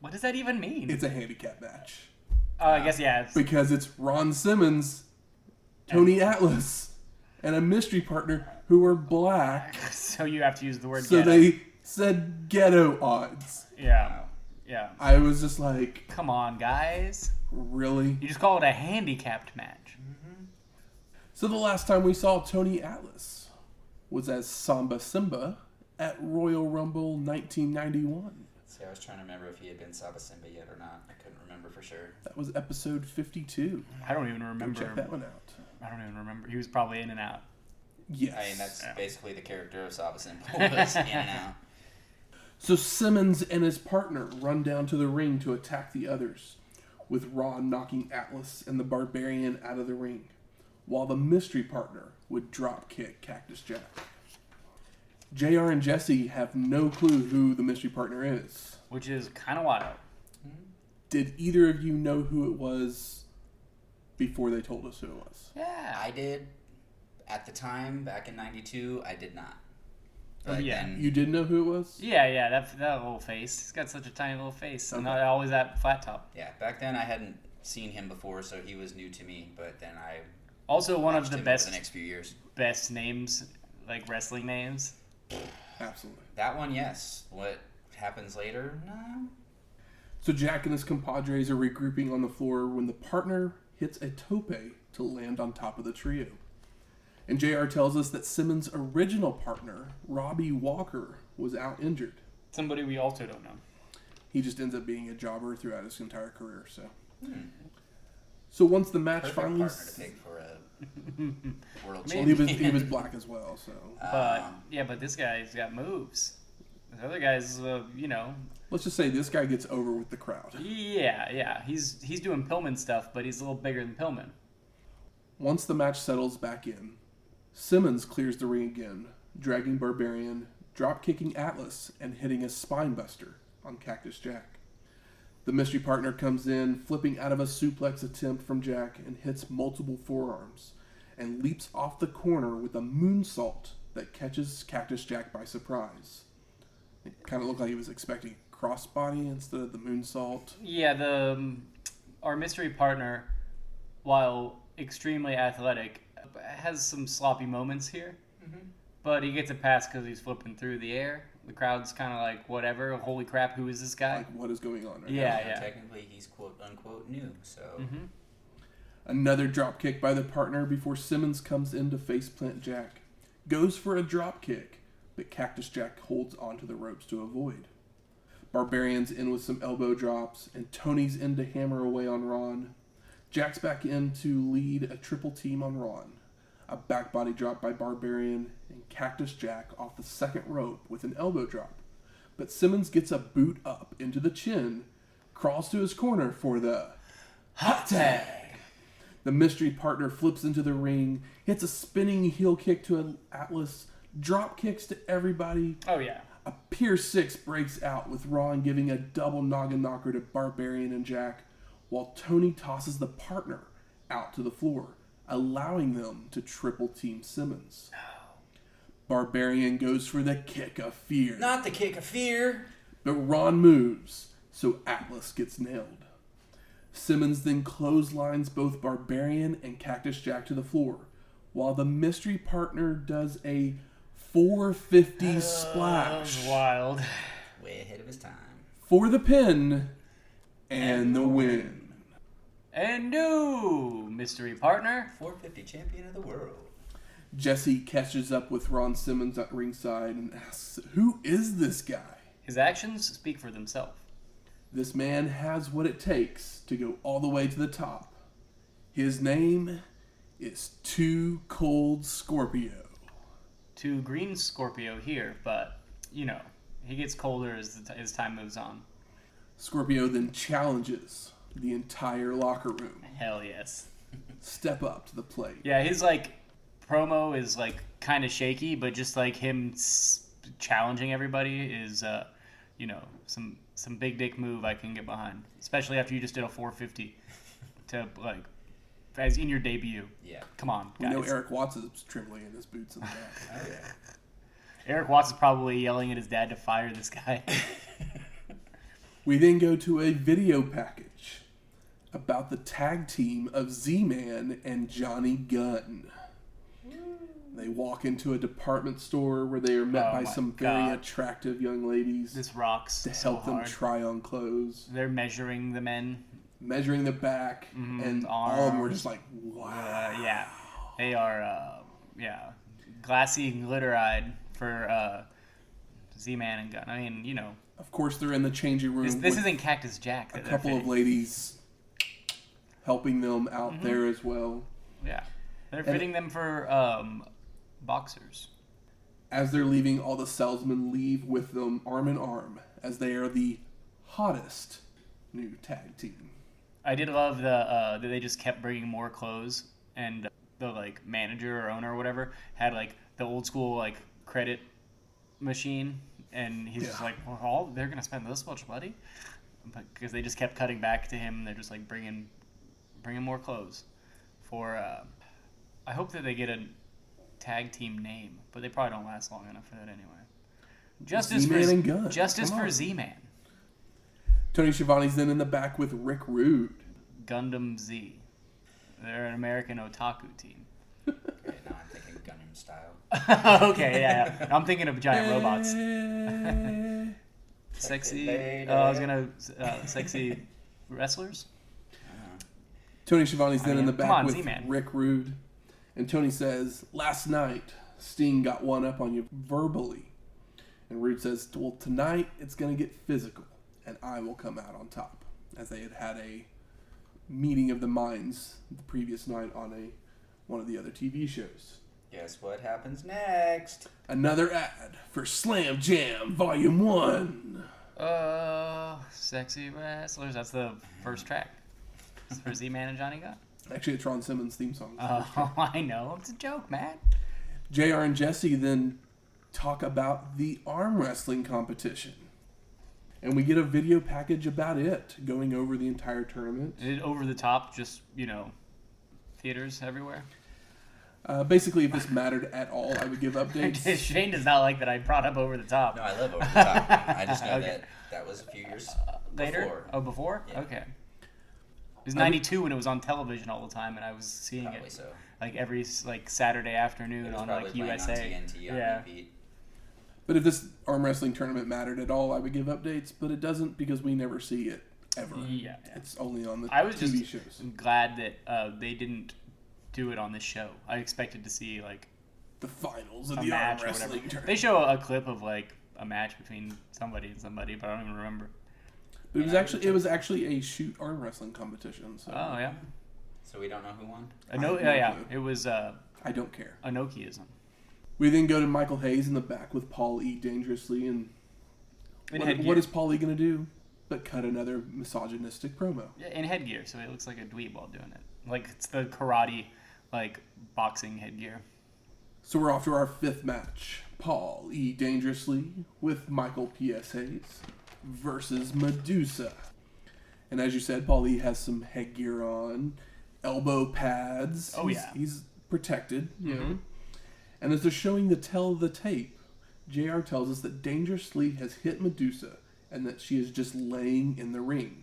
What does that even mean? It's a handicap match. Oh, I guess, yeah. Because it's Ron Simmons, Tony Atlas, and a mystery partner who are black. So you have to use the word so ghetto. So they said Ghetto Odds. Yeah. Yeah. I was just like... Come on, guys. Really? You just call it a handicapped match. Mm-hmm. So the last time we saw Tony Atlas was as Samba Simba at Royal Rumble 1991. See, I was trying to remember if he had been Samba Simba yet or not. I couldn't remember for sure. That was episode 52. I don't even remember. Go check that one out. I don't even remember. He was probably in and out. Yes. I mean, that's basically the character of Samba Simba was in and out. So Simmons and his partner run down to the ring to attack the others, with Ron knocking Atlas and the Barbarian out of the ring, while the mystery partner would drop kick Cactus Jack. JR and Jesse have no clue who the mystery partner is. Which is kind of wild. Did either of you know who it was before they told us who it was? Yeah. I did. At the time, back in 92, I did not. But then, you did know who it was? Yeah, that little face. He's got such a tiny little face. Okay. And always that flat top. Yeah, back then I hadn't seen him before, so he was new to me. But then I also one of the best the next few years. Best names, like wrestling names. Absolutely. That one, yes. What happens later? No. So Jack and his compadres are regrouping on the floor when the partner hits a tope to land on top of the trio. And JR tells us that Simmons' original partner, Robbie Walker, was out injured. Somebody we also don't know. He just ends up being a jobber throughout his entire career. So once the match finally... partner to pick for a world champion. Well, he was black as well, so... But this guy's got moves. This other guy's, Let's just say this guy gets over with the crowd. Yeah. He's doing Pillman stuff, but he's a little bigger than Pillman. Once the match settles back in, Simmons clears the ring again, dragging Barbarian, drop-kicking Atlas, and hitting a spinebuster on Cactus Jack. The mystery partner comes in, flipping out of a suplex attempt from Jack, and hits multiple forearms, and leaps off the corner with a moonsault that catches Cactus Jack by surprise. It kind of looked like he was expecting crossbody instead of the moonsault. Yeah, our mystery partner, while extremely athletic, has some sloppy moments here, but he gets a pass because he's flipping through the air. The crowd's kind of like, whatever, holy crap, who is this guy? Like, what is going on right now? Yeah. Technically, he's quote-unquote new, so... Another drop kick by the partner before Simmons comes in to faceplant Jack. Goes for a drop kick, but Cactus Jack holds onto the ropes to avoid. Barbarian's in with some elbow drops, and Tony's in to hammer away on Ron. Jack's back in to lead a triple team on Ron. A back body drop by Barbarian, and Cactus Jack off the second rope with an elbow drop. But Simmons gets a boot up into the chin, crawls to his corner for the hot tag. The mystery partner flips into the ring, hits a spinning heel kick to Atlas, drop kicks to everybody. Oh, yeah. A Pier 6 breaks out with Ron giving a double noggin knocker to Barbarian and Jack, while Tony tosses the partner out to the floor, allowing them to triple team Simmons. Barbarian goes for the kick of fear. Not the kick of fear. But Ron moves, so Atlas gets nailed. Simmons then clotheslines both Barbarian and Cactus Jack to the floor, while the mystery partner does a 450 splash. That was wild. Way ahead of his time. For the pin and the win. And new mystery partner. 450 champion of the world. Jesse catches up with Ron Simmons at ringside and asks, "Who is this guy?" His actions speak for themselves. This man has what it takes to go all the way to the top. His name is Too Cold Scorpio. To Green Scorpio here, but, you know, he gets colder as time moves on. Scorpio then challenges the entire locker room. Hell yes. Step up to the plate. Yeah, his, promo is, kind of shaky, but just, him challenging everybody is, some big dick move I can get behind. Especially after you just did a 450 to, as in your debut. Yeah. Come on, We guys. know Eric Watts is trembling in his boots in the back. Oh, yeah. Eric Watts is probably yelling at his dad to fire this guy. We then go to a video package about the tag team of Z-Man and Johnny Gunn. They walk into a department store where they are met by my some very God. attractive young ladies This rocks to so help them hard. try on clothes, They're measuring the men. measuring the back, and all of them were just like, wow. Yeah. They are, glassy and glitter-eyed for Z-Man and Gunn. I mean, you know. Of course, they're in the changing room. This with isn't Cactus Jack. a That couple they're of fitting. ladies helping them out there as well. Yeah. They're fitting them for boxers. As they're leaving, all the salesmen leave with them arm in arm, as they are the hottest new tag team. I did love that they just kept bringing more clothes, and the manager or owner or whatever had the old school credit machine, and he's just well, they're gonna spend this much money, because they just kept cutting back to him. They're just bringing more clothes for. I hope that they get a tag team name, but they probably don't last long enough for that anyway. Justice Z-Man for and Gunn. Justice Come for on. Z-Man. Tony Schiavone's then in the back with Rick Rude. Gundam Z. They're an American otaku team. Great, now I'm thinking Gundam style. Okay, yeah. I'm thinking of giant robots. Sexy. I was gonna sexy wrestlers. Tony Schiavone's then in the come back on, with Z-Man. Rick Rude. And Tony says, "Last night, Sting got one up on you verbally." And Rude says, "Well, tonight it's going to get physical, and I will come out on top." As they had a meeting of the minds the previous night on one of the other TV shows. Guess what happens next? Another ad for Slam Jam Volume 1. Sexy wrestlers. That's the first track. It's for Z-Man and Johnny Gunn. Actually, it's Ron Simmons' theme song. Oh, I know. It's a joke, man. JR and Jesse then talk about the arm wrestling competition. And we get a video package about it, going over the entire tournament. Over the top, just, theaters everywhere. Basically, if this mattered at all, I would give updates. Shane does not like that I brought up Over the Top. No, I love Over the Top. I just know Okay. that was a few years Later? before. Oh, before? Yeah. Okay. It was 92 when it was on television all the time, and I was seeing Probably it so. every Saturday afternoon It was on probably playing USA. on TNT on Yeah. repeat. But if this arm wrestling tournament mattered at all, I would give updates. But it doesn't because we never see it ever. Yeah. It's only on the I was TV just shows. glad that they didn't do it on this show. I expected to see The finals of a the arm match or wrestling whatever. tournament. They show a clip of a match between somebody and somebody, but I don't even remember. But it was actually a shoot arm wrestling competition. So Oh yeah. So we don't know who won? have no Yeah. clue. It was I don't care. Enochiism. We then go to Michael Hayes in the back with Paul E. dangerously, and In what headgear. is Paul E. going to do but cut another misogynistic promo? Yeah, in headgear, so it looks like a dweeb while doing it. It's the karate, boxing headgear. So we're off to our 5th match. Paul E. Dangerously with Michael PSAs versus Madusa. And as you said, Paul E. has some headgear on, elbow pads. Oh, yeah. He's protected, you know. And as they're showing the tell of the tape, JR tells us that Dangerously has hit Madusa and that she is just laying in the ring.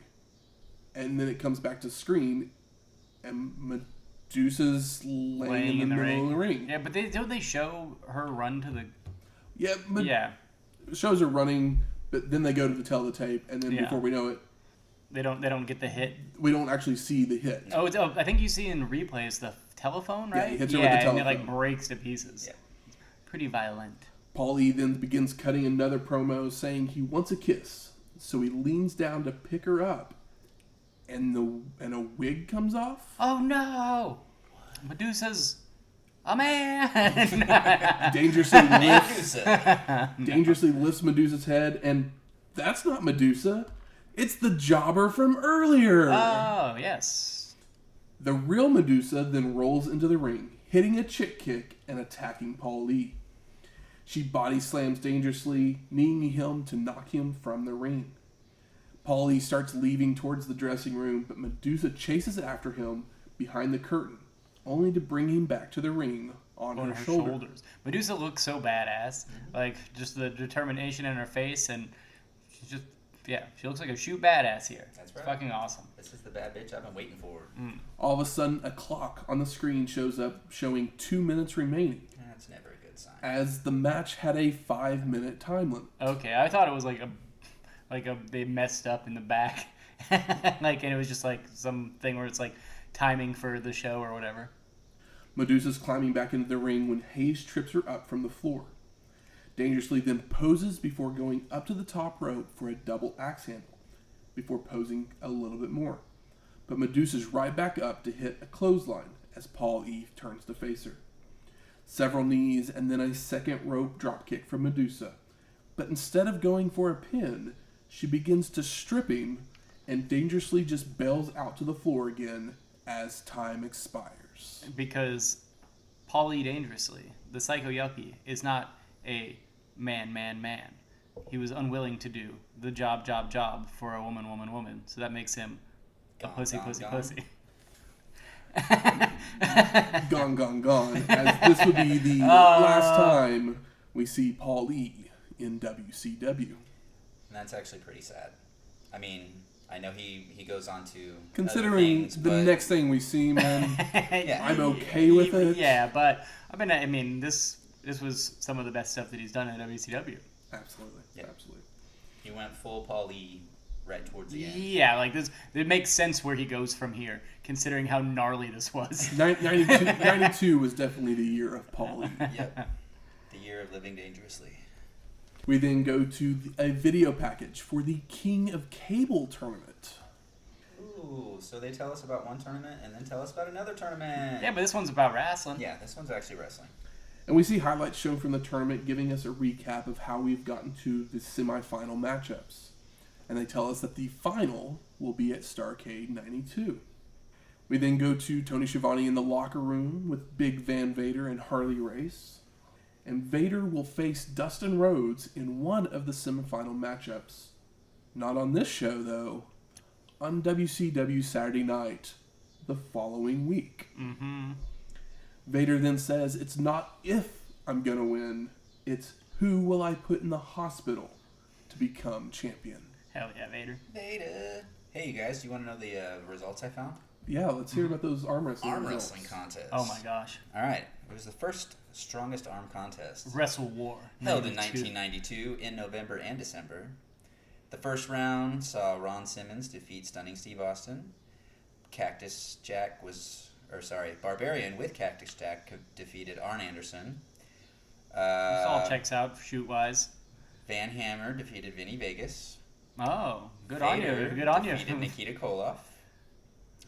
And then it comes back to screen, and Madusa's laying in the middle of the ring. Yeah, but don't they show her run to the... Yeah, but yeah. Shows are running, but then they go to the tell of the tape, and then before we know it, they don't get the hit. We don't actually see the hit. Oh, I think you see in replays the telephone, right? Yeah, he hits her with the telephone. And it like breaks to pieces. Yeah. Pretty violent. Paul E. then begins cutting another promo saying he wants a kiss, so he leans down to pick her up, and a wig comes off. Oh no! Madusa's a man. Dangerously lifts Madusa's head, and that's not Madusa. It's the jobber from earlier. Oh, yes. The real Madusa then rolls into the ring, hitting a chick kick and attacking Paul Lee. She body slams Dangerously, kneeing him to knock him from the ring. Paul Lee starts leaving towards the dressing room, but Madusa chases after him behind the curtain, only to bring him back to the ring on her shoulders. Madusa looks so badass. Like, just the determination in her face, and she's just... Yeah, she looks like a shoot badass here. That's right. It's fucking awesome. This is the bad bitch I've been waiting for. All of a sudden, a clock on the screen shows up showing 2 minutes remaining. That's never a good sign. As the match had a 5-minute time limit. Okay, I thought it was they messed up in the back. And it was just like something where it's like timing for the show or whatever. Madusa's climbing back into the ring when Hayes trips her up from the floor. Dangerously then poses before going up to the top rope for a double axe handle, before posing a little bit more. But Madusa's right back up to hit a clothesline as Paul E. turns to face her. Several knees and then a second rope dropkick from Madusa. But instead of going for a pin, she begins to strip him and Dangerously just bails out to the floor again as time expires. Because Paul E. Dangerously, the Psycho Yuppie, is not a man. He was unwilling to do the job for a woman. So that makes him a pussy. Gone. As this would be the last time we see Paul E. in WCW. And that's actually pretty sad. I mean, I know he goes on to considering things, the next thing we see, man. Yeah, I'm okay with it. Yeah, but I mean, this was some of the best stuff that he's done in WCW. Absolutely. Yep. Absolutely. He went full Paul E. right towards the end. Yeah, like this, it makes sense where he goes from here, considering how gnarly this was. 92 was definitely the year of Paul E. Yep. The year of living dangerously. We then go to a video package for the King of Cable tournament. Ooh, so they tell us about one tournament and then tell us about another tournament. Yeah, but this one's about wrestling. Yeah, this one's actually wrestling. And we see highlights shown from the tournament giving us a recap of how we've gotten to the semifinal matchups. And they tell us that the final will be at Starrcade 92. We then go to Tony Schiavone in the locker room with Big Van Vader and Harley Race. And Vader will face Dustin Rhodes in one of the semifinal matchups. Not on this show, though. On WCW Saturday Night the following week. Mm-hmm. Vader then says, it's not if I'm going to win, it's who will I put in the hospital to become champion. Hell yeah, Vader. Vader. Hey, you guys, do you want to know the results I found? Yeah, let's hear about those arm wrestling Arm results. wrestling contests. Oh my gosh. All right. It was the first strongest arm contest. Wrestle War. Held in 1992 in November and December. The first round saw Ron Simmons defeat Stunning Steve Austin. Barbarian with Cactus Jack defeated Arn Anderson. This all checks out shoot-wise. Van Hammer defeated Vinny Vegas. Oh, good Vader on you. Good on defeated you. Nikita Koloff.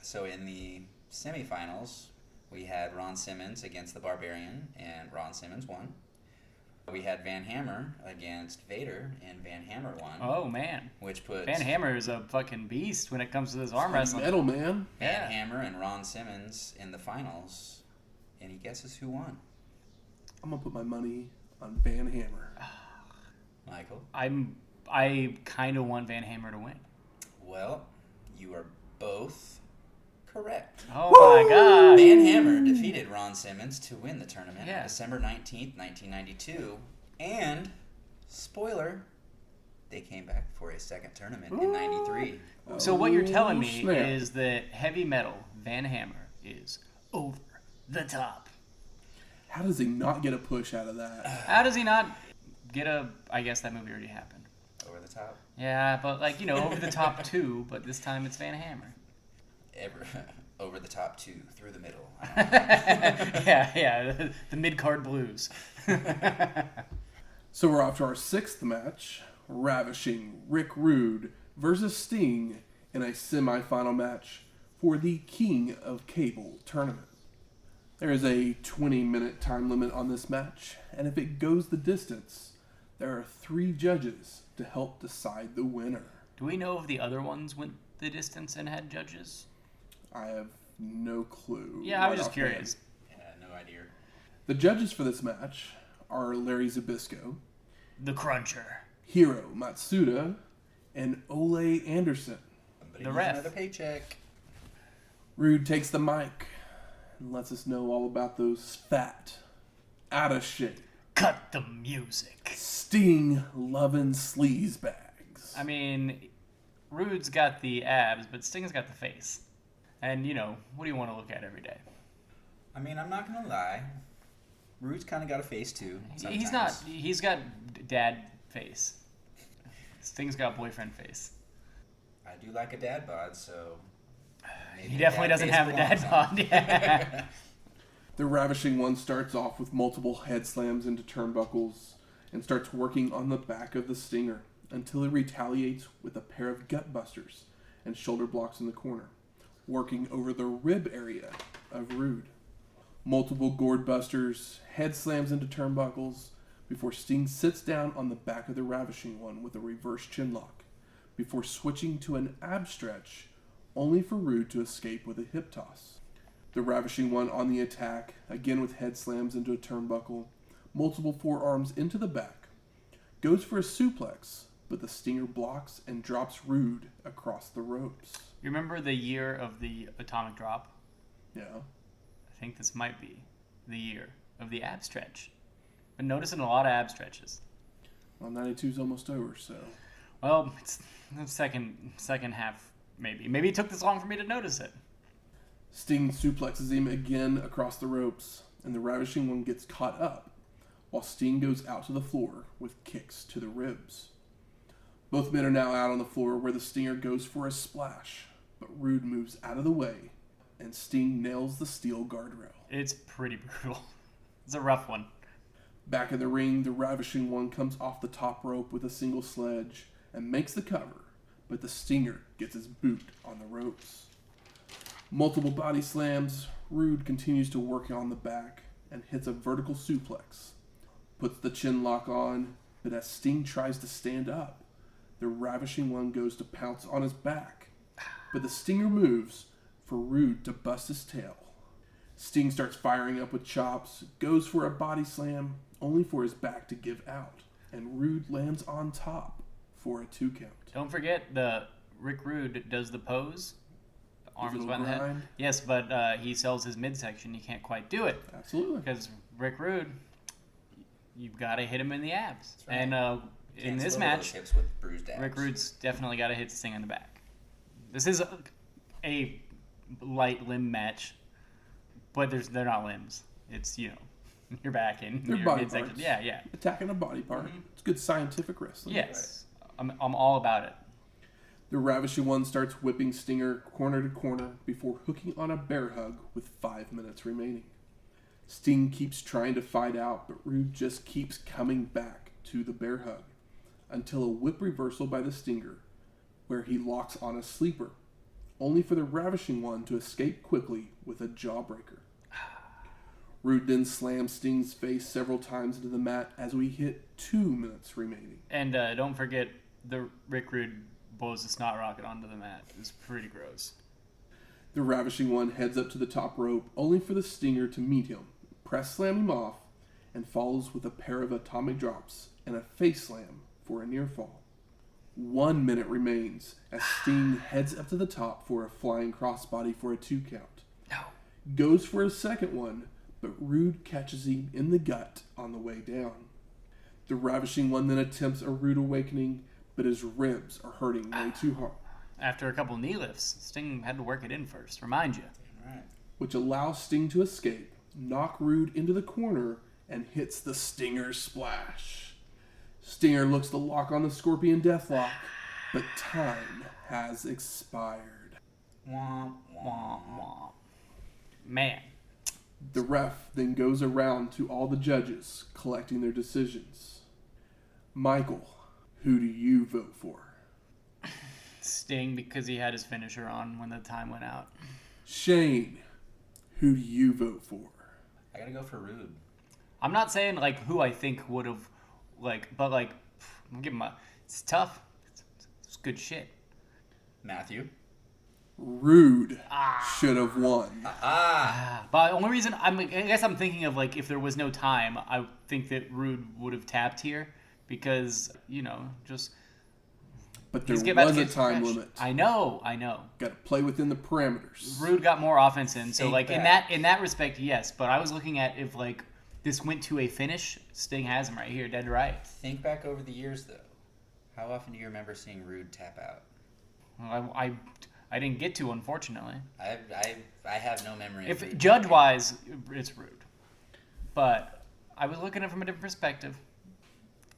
So in the semifinals, we had Ron Simmons against the Barbarian, and Ron Simmons won. We had Van Hammer against Vader, and Van Hammer won. Oh, man. Which puts Van Hammer is a fucking beast when it comes to this arm wrestling. Metal, man. Van Hammer and Ron Simmons in the finals. Any guesses who won? I'm going to put my money on Van Hammer. Michael? I kind of want Van Hammer to win. Well, you are both correct. Oh my god. Van Hammer defeated Ron Simmons to win the tournament on December 19th, 1992. And, spoiler, they came back for a second tournament in 93. So what you're telling me snap. is that heavy metal Van Hammer is over the top. How does he not get a push out of that? How does he not get a... I guess that movie already happened. Over the top. Yeah, but over the top too, but this time it's Van Hammer. Over the top two, through the middle. yeah, the mid-card blues. So we're off to our sixth match. Ravishing Rick Rude versus Sting in a semi-final match for the King of Cable tournament. There is a 20-minute time limit on this match, and if it goes the distance, there are 3 judges to help decide the winner. Do we know if the other ones went the distance and had judges? I have no clue. Yeah, I was just curious. Yeah, no idea. The judges for this match are Larry Zbyszko, The Cruncher. Hiro Matsuda, and Ole Anderson. Somebody The needs ref. another paycheck. Rude takes the mic and lets us know all about those fat, out of shape, Cut the music. Sting loving sleaze bags. I mean, Rude's got the abs, but Sting's got the face. And, what do you want to look at every day? I mean, I'm not going to lie. Rude's kind of got a face, too. He's not. He's got dad face. Sting's got boyfriend face. I do like a dad bod, so... He definitely doesn't have a dad bod. Yeah. The Ravishing One starts off with multiple head slams into turnbuckles and starts working on the back of the Stinger until he retaliates with a pair of gut busters and shoulder blocks in the corner, working over the rib area of Rude. Multiple gourd busters, head slams into turnbuckles before Sting sits down on the back of the Ravishing One with a reverse chin lock before switching to an ab stretch, only for Rude to escape with a hip toss. The Ravishing One on the attack, again with head slams into a turnbuckle, multiple forearms into the back, goes for a suplex, but the Stinger blocks and drops Rude across the ropes. You remember the year of the atomic drop? Yeah. I think this might be the year of the ab stretch. Been noticing a lot of ab stretches. Well, 92's almost over, so... Well, it's the second half, maybe. Maybe it took this long for me to notice it. Sting suplexes him again across the ropes, and the Ravishing One gets caught up, while Sting goes out to the floor with kicks to the ribs. Both men are now out on the floor where the Stinger goes for a splash, but Rude moves out of the way, and Sting nails the steel guardrail. It's pretty brutal. It's a rough one. Back in the ring, the Ravishing One comes off the top rope with a single sledge and makes the cover, but the Stinger gets his boot on the ropes. Multiple body slams, Rude continues to work on the back and hits a vertical suplex. Puts the chin lock on, but as Sting tries to stand up, the Ravishing One goes to pounce on his back, but the Stinger moves for Rude to bust his tail. Sting starts firing up with chops, goes for a body slam, only for his back to give out, and Rude lands on top for a 2 count. Don't forget, the Rick Rude does the pose. Arms behind the head. Grind. Yes, but he sells his midsection. He can't quite do it. Absolutely. Because Rick Rude, you've got to hit him in the abs. Right. And in this match, hips with bruised abs. Rick Rude's definitely got to hit Sting in the back. This is a light limb match, but they're not limbs. It's, your back and They're your body midsection. parts. Yeah. Attacking a body part. Mm-hmm. It's good scientific wrestling. Yes. I'm all about it. The Ravishing One starts whipping Stinger corner to corner before hooking on a bear hug with 5 minutes remaining. Sting keeps trying to fight out, but Rude just keeps coming back to the bear hug until a whip reversal by the Stinger, where he locks on a sleeper, only for the Ravishing One to escape quickly with a jawbreaker. Rude then slams Sting's face several times into the mat as we hit 2 minutes remaining. And don't forget, the Rick Rude blows a snot rocket onto the mat. It's pretty gross. The Ravishing One heads up to the top rope, only for the Stinger to meet him, press slam him off, and follows with a pair of atomic drops and a face slam for a near fall. 1 minute remains as Sting heads up to the top for a flying crossbody for a 2 count. No. Goes for a second one, but Rude catches him in the gut on the way down. The Ravishing One then attempts a Rude awakening, but his ribs are hurting way too hard. After a couple knee lifts, Sting had to work it in first, remind you. Right. Which allows Sting to escape, knock Rude into the corner, and hits the Stinger Splash. Stinger looks to lock on the Scorpion Deathlock, but time has expired. Womp, womp, womp. Man. The ref then goes around to all the judges, collecting their decisions. Michael, who do you vote for? Sting, because he had his finisher on when the time went out. Shane, who do you vote for? I gotta go for Rude. I'm not saying, like, who I think would have, like, but, like, I'm giving my... It's tough. It's good shit. Matthew. Rude should have won. But the only reason, I guess I'm thinking of, like, if there was no time, I think that Rude would have tapped here because, you know, just... But there he's about was to a get time fresh. limit. I know. Got to play within the parameters. Rude got more offense in, so, Think like, back. in that respect, yes. But I was looking at if, like, this went to a finish, Sting has him right here, dead right. Think back over the years, though. How often do you remember seeing Rude tap out? Well, I didn't get to, unfortunately. I have no memory. of If Rude judge-wise, it's Rude. But I was looking at it from a different perspective.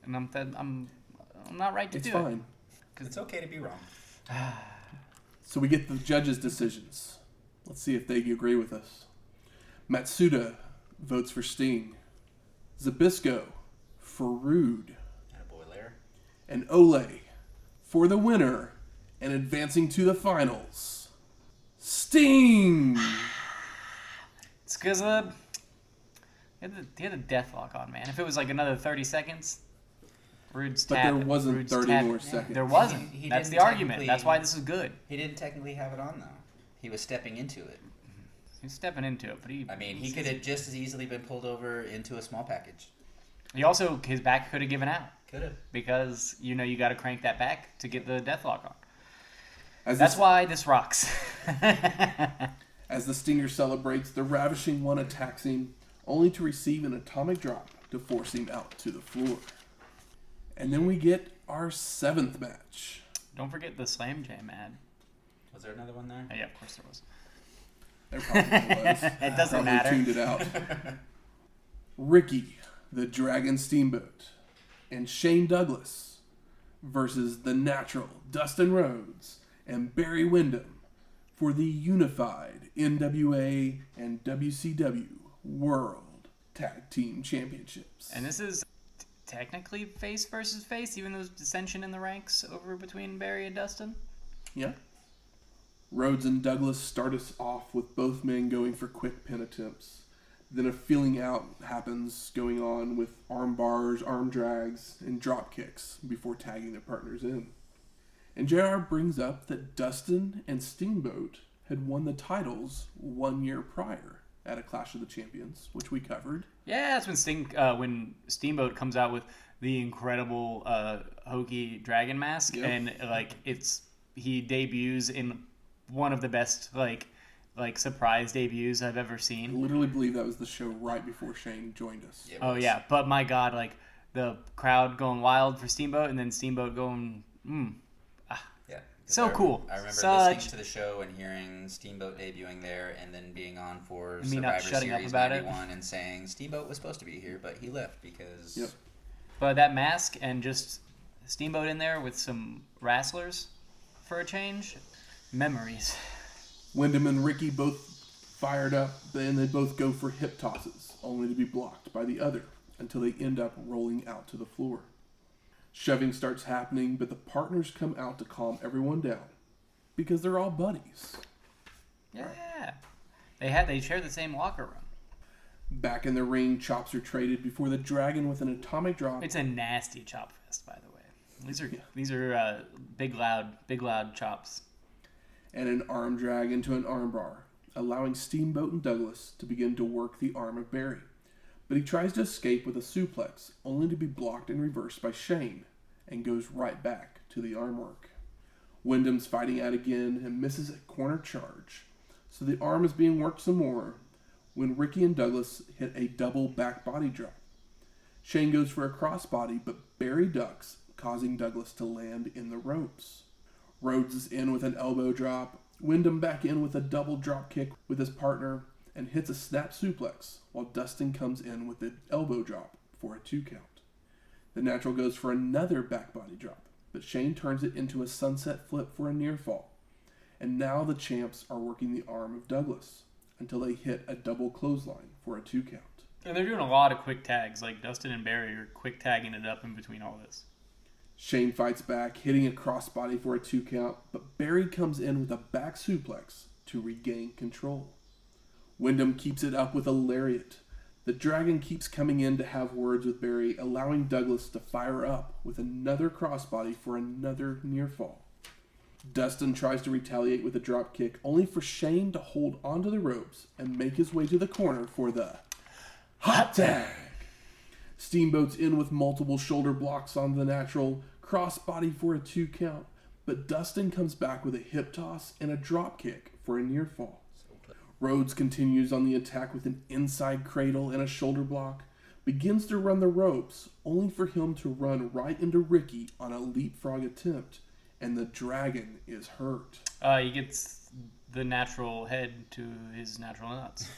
And I'm not right to It's do fine. it. It's okay to be wrong. So we get the judges' decisions. Let's see if they agree with us. Matsuda votes for Sting. Zabisco for Rude. And a boy there. And Ole for the winner and advancing to the finals. Sting! It's because he had a death lock on, man. If it was like another 30 seconds, Rude's But tap. there wasn't Rude's 30 tap. more seconds. There wasn't. He That's didn't the argument. technically- That's why this is good. He didn't technically have it on, though. He was stepping into it. He's stepping into it, but he He could have just as easily been pulled over into a small package. He also, his back could have given out Could have. because, you know, you got to crank that back to get the death lock on. As That's the, why this rocks. As the Stinger celebrates, the Ravishing One attacks him, only to receive an atomic drop to force him out to the floor. And then we get our 7th match. Don't forget the Slam Jam ad. Was there another one there? Oh, yeah, of course there was. There probably was. It doesn't Probably matter. tuned it out. Ricky, the Dragon Steamboat, and Shane Douglas versus the Natural Dustin Rhodes and Barry Windham for the unified NWA and WCW World Tag Team Championships. And this is technically face versus face, even though there's dissension in the ranks over between Barry and Dustin. Yeah. Rhodes and Douglas start us off with both men going for quick pin attempts. Then a feeling out happens going on with arm bars, arm drags, and drop kicks before tagging their partners in. And JR brings up that Dustin and Steamboat had won the titles 1 year prior at a Clash of the Champions, which we covered. Yeah, that's when Steamboat comes out with the incredible hokey dragon mask, Yep. and he debuts in one of the best like surprise debuts I've ever I seen. literally believe that was the show right before Shane joined us. Yeah, it Oh was. yeah, but my God, like the crowd going wild for Steamboat, and then Steamboat going, Yeah. 'Cause So cool. I remember Such- listening to the show and hearing Steamboat debuting there and then being on for Me not Survivor shutting up Series about it. 91 and saying Steamboat was supposed to be here, but he left because... Yep. But that mask and just Steamboat in there with some wrestlers for a change, memories. Windham and Ricky both fired up, and they both go for hip tosses, only to be blocked by the other until they end up rolling out to the floor. Shoving starts happening, but the partners come out to calm everyone down because they're all buddies. Yeah, they share the same locker room. Back in the ring, chops are traded before the Dragon with an atomic drop. It's a nasty chop fest, by the way. These are big loud chops. And an arm drag into an armbar, allowing Steamboat and Douglas to begin to work the arm of Barry. but he tries to escape with a suplex, only to be blocked and reversed by Shane, and goes right back to the arm work. Windham's fighting out again and misses a corner charge, so the arm is being worked some more when Ricky and Douglas hit a double back body drop. Shane goes for a crossbody, but Barry ducks, causing Douglas to land in the ropes. Rhodes is in with an elbow drop, Windham back in with a double drop kick with his partner, and hits a snap suplex, while Dustin comes in with an elbow drop for a 2 count. The Natural goes for another back body drop, but Shane turns it into a sunset flip for a near fall. And now the champs are working the arm of Douglas until they hit a double clothesline for a 2 count. And they're doing a lot of quick tags. Like Dustin and Barry are quick tagging it up in between all this. Shane fights back, hitting a crossbody for a 2 count, but Barry comes in with a back suplex to regain control. Windham keeps it up with a lariat. The Dragon keeps coming in to have words with Barry, allowing Douglas to fire up with another crossbody for another near fall. Dustin tries to retaliate with a drop kick, only for Shane to hold onto the ropes and make his way to the corner for the hot tag. Steamboat's in with multiple shoulder blocks on the Natural, crossbody for a 2 count, but Dustin comes back with a hip toss and a drop kick for a near fall. Rhodes continues on the attack with an inside cradle and a shoulder block, begins to run the ropes, only for him to run right into Ricky on a leapfrog attempt, and the Dragon is hurt. He gets the Natural head to his natural nuts.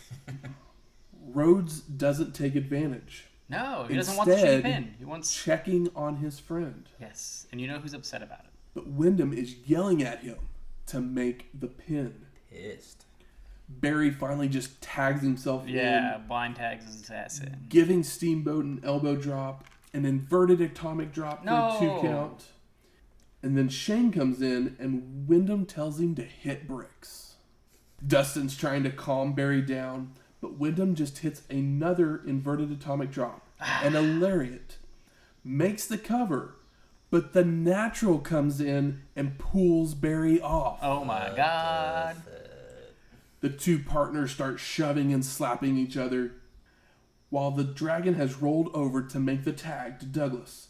Rhodes doesn't take advantage. No, he doesn't want the Instead, pin. He wants checking on his friend. Yes, and you know who's upset about it. But Windham is yelling at him to make the pin. Pissed. Barry finally just tags himself in, blind tags his ass in. giving Steamboat an elbow drop, an inverted atomic drop for a 2 count. And then Shane comes in and Windham tells him to hit bricks. Dustin's trying to calm Barry down, but Windham just hits another inverted atomic drop and a lariat. Makes the cover, but the Natural comes in and pulls Barry off. Oh my god. The two partners start shoving and slapping each other, while the Dragon has rolled over to make the tag to Douglas.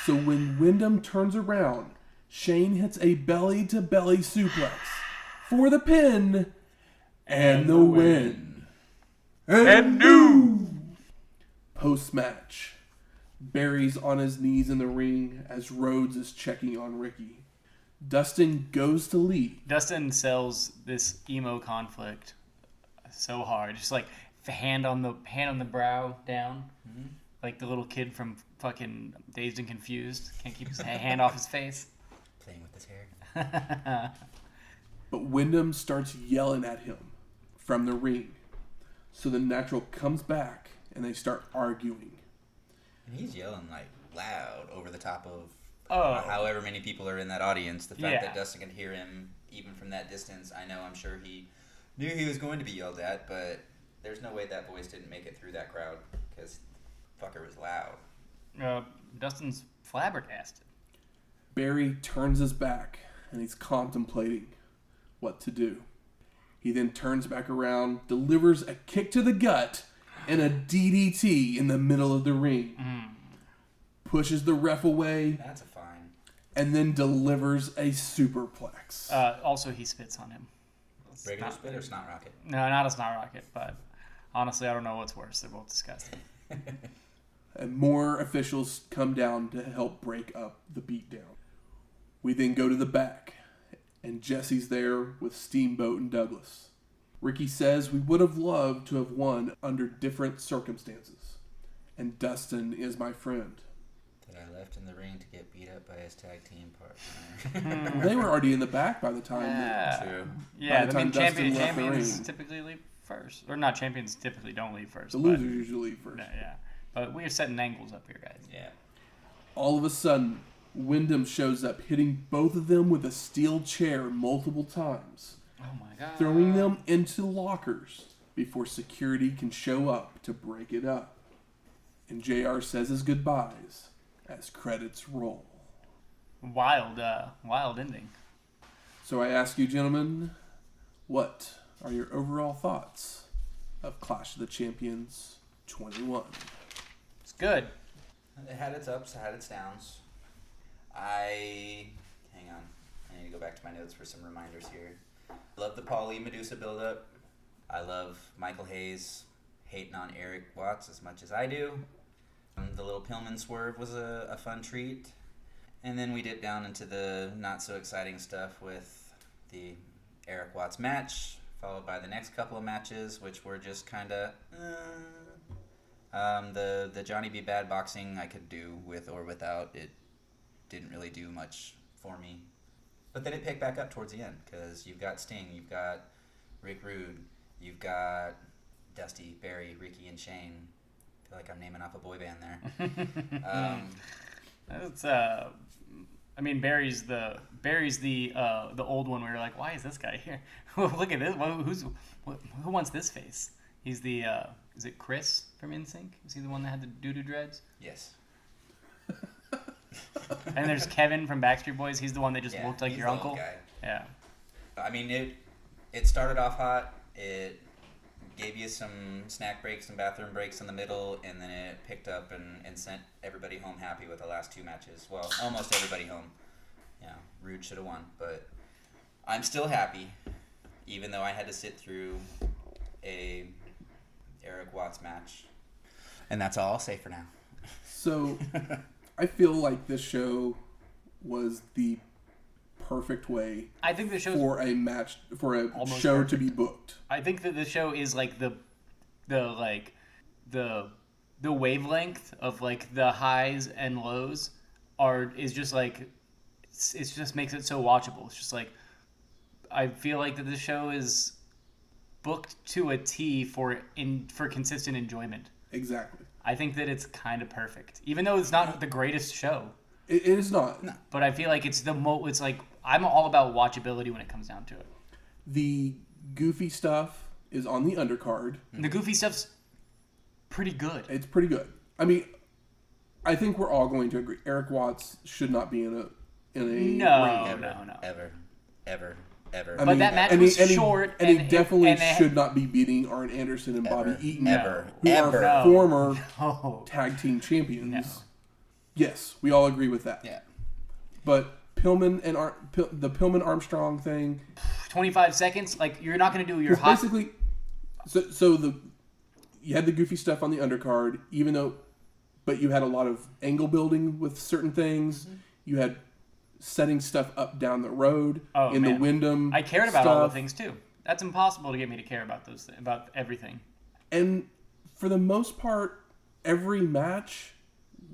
So when Windham turns around, Shane hits a belly-to-belly suplex for the pin and the win. And new! Post-match, Barry's on his knees in the ring as Rhodes is checking on Ricky. Dustin goes to lead. Dustin sells this emo conflict so hard. Just like hand on the brow down. Mm-hmm. Like the little kid from fucking Dazed and Confused. Can't keep his hand off his face. Playing with his hair. But Windham starts yelling at him from the ring. So the Natural comes back and they start arguing. And he's yelling like loud over the top of however many people are in that audience. The fact that Dustin can hear him even from that distance, I'm sure he knew he was going to be yelled at, but there's no way that voice didn't make it through that crowd because fucker was loud. Dustin's flabbergasted. Barry turns his back and he's contemplating what to do. He then turns back around, delivers a kick to the gut and a DDT in the middle of the ring. Pushes the ref away. That's a fine. And then delivers a superplex. Also, he spits on him. Regular spit or snot rocket? No, not a snot rocket, but honestly, I don't know what's worse. They're both disgusting. And more officials come down to help break up the beatdown. We then go to the back, and Jesse's there with Steamboat and Douglas. Ricky says we would have loved to have won under different circumstances, and Dustin is my friend. That I left in the ring to get beat up by his tag team partner. Well, they were already in the back by the time. True. Yeah, By the time Dustin left the champions ring. typically leave first. Or not, champions typically don't leave first. The losers usually leave first. Yeah. But we are setting angles up here, guys. Yeah. All of a sudden, Windham shows up, hitting both of them with a steel chair multiple times, Oh my god. throwing them into lockers before security can show up to break it up. And JR says his goodbyes as credits roll. Wild ending. So I ask you, gentlemen, what are your overall thoughts of Clash of the Champions 21. It's good. It had its ups, it had its downs. Hang on. I need to go back to my notes for some reminders here. I love the Paulie Madusa build-up. I love Michael Hayes hating on Erik Watts as much as I do. The little Pillman swerve was a fun treat. And then we dip down into the not-so-exciting stuff with the Erik Watts match, followed by the next couple of matches, which were just kind of... The Johnny B. Bad boxing I could do with or without. It didn't really do much for me. But then it picked back up towards the end, because you've got Sting, you've got Rick Rude, you've got Dusty, Barry, Ricky, and Shane. I feel like I'm naming off a boy band there. That's I mean, Barry's the old one where you're like, why is this guy here? Look at this. Who wants this face? He's the is it Chris from NSYNC? Is he the one that had the doo-doo dreads? Yes. And there's Kevin from Backstreet Boys. He's the one that just looked like he's your the uncle. old guy. Yeah. I mean, it started off hot. It gave you some snack breaks and bathroom breaks in the middle, and then it picked up and sent everybody home happy with the last two matches. Well, almost everybody home. Yeah, Rude should have won, but I'm still happy, even though I had to sit through a Erik Watts match. And that's all I'll say for now. So, I feel like this show was the perfect way I think the show for a match, for a Almost show perfect. to be booked. I think that the show is like the wavelength of like the highs and lows is just like it just makes it so watchable. It's just like I feel like that this show is booked to a T for consistent enjoyment. Exactly. I think that it's kind of perfect, even though it's not the greatest show. It is not. No. But I feel like it's it's like I'm all about watchability when it comes down to it. The goofy stuff is on the undercard. The goofy stuff's pretty good. It's pretty good. I mean, I think we're all going to agree. Erik Watts should not be in a No, ring. no. Ever. I But that match was short, and he and definitely it- should not be beating Arn Anderson and Bobby Eaton, Ever. who are No. former No. tag team champions. No. Yes, we all agree with that. Yeah. But Pillman and the Pillman Armstrong thing, 25 seconds, like you're not going to do your because hot. basically, you had the goofy stuff on the undercard, but you had a lot of angle building with certain things. Mm-hmm. You had setting stuff up down the road in the man. Windham. I cared about all the stuff. things too. That's impossible to get me to care about about everything. And for the most part, every match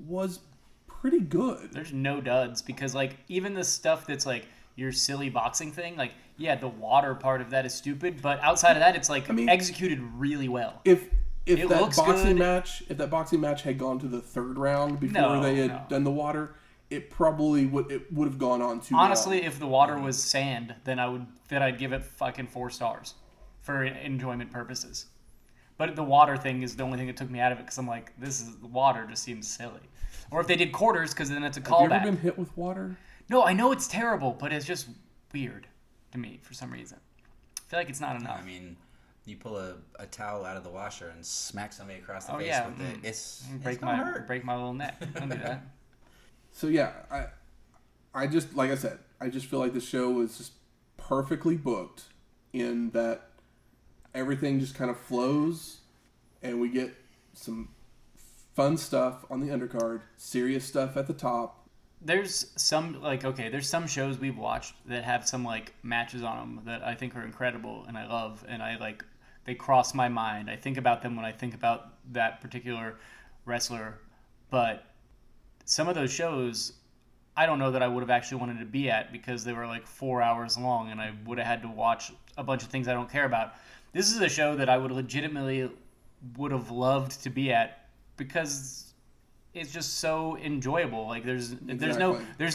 was pretty good. There's no duds because like even the stuff that's like your silly boxing thing, like yeah, the water part of that is stupid, but outside of that, it's like executed really well. If It that looks boxing good. boxing match had gone to the third round before No, they had no. done the water, it probably would have gone on too Honestly, long. if the water was sand, then I'd give it fucking 4 stars for enjoyment purposes. But the water thing is the only thing that took me out of it because I'm like, the water just seems silly. Or if they did quarters, because then it's a Have you ever callback. been hit with water? No, I know it's terrible, but it's just weird to me for some reason. I feel like it's not enough. I mean, you pull a towel out of the washer and smack somebody across the Oh, face yeah. with it. It's break gonna hurt. my little neck. Don't do that. So yeah, I just, like I said, I just feel like the show was just perfectly booked in that everything just kind of flows and we get some fun stuff on the undercard, serious stuff at the top. There's some there's some shows we've watched that have some like matches on them that I think are incredible and I love and they cross my mind. I think about them when I think about that particular wrestler, but some of those shows I don't know that I would have actually wanted to be at because they were like 4 hours long and I would have had to watch a bunch of things I don't care about. This is a show that I would have loved to be at because it's just so enjoyable. Like there's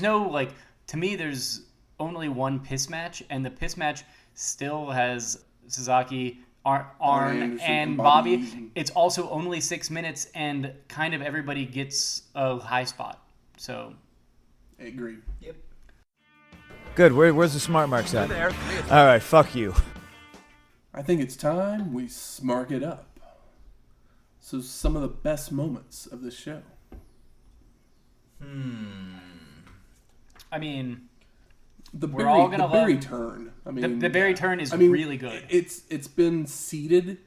no like, to me there's only one piss match and the piss match still has Sasaki, Arn Anderson, and Bobby. Eaton. It's also only 6 minutes and kind of everybody gets a high spot. So I agree. Yep. Good. Where's the smart marks at? All right. Fuck you. I think it's time we smark it up. So some of the best moments of this show. I mean, The We're all gonna Barry love- turn. I mean, the Barry turn is really good. It's been seeded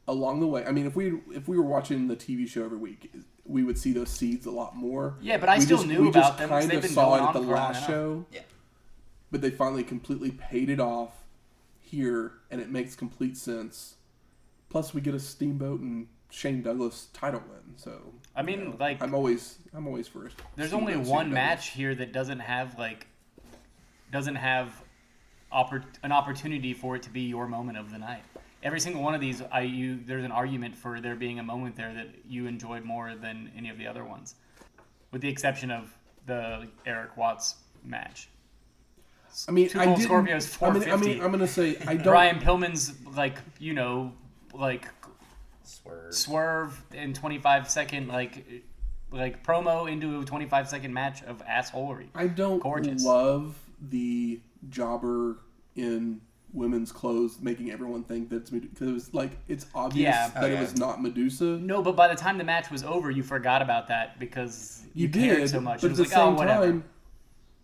along the way. I mean, if we were watching the TV show every week, we would see those seeds a lot more. Yeah, but I we still just, knew we about just them 'cause kind they've of been saw going it at on the for long last enough. show. Yeah. But they finally completely paid it off here, and it makes complete sense. Plus, we get a Steamboat and Shane Douglas title win. So I mean, like, I'm always for it. there's Steamboat, only Shane one Douglas. match here that doesn't have an opportunity for it to be your moment of the night. Every single one of these, there's an argument for there being a moment there that you enjoyed more than any of the other ones, with the exception of the Erik Watts match. I mean, Two I Gold didn't. Scorpios, I mean, 450. I'm gonna say I don't. Brian Pillman's swerve in 25-second promo into a 25-second match of assholery. I don't Gorgeous. love the jobber in women's clothes making everyone think that's because it's obvious that it was not Madusa. No, but by the time the match was over, you forgot about that because you cared did so much. But It at was the like, same oh, whatever. time,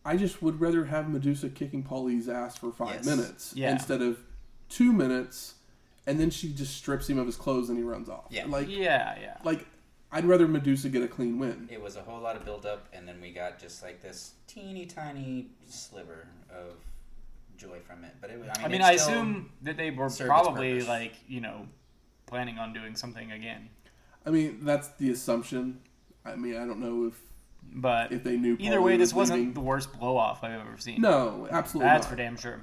I just would rather have Madusa kicking Paulie's ass for 5 minutes instead of 2 minutes, and then she just strips him of his clothes and he runs off. Yeah. Like I'd rather Madusa get a clean win. It was a whole lot of build up, and then we got just like this teeny tiny sliver of joy from it. But I assume that they were served its probably purpose. planning on doing something again. I mean, that's the assumption. I mean, I don't know But if they knew. either Paulie way, this was wasn't leaving. the worst blow off I've ever seen. No, absolutely That's not. for damn sure.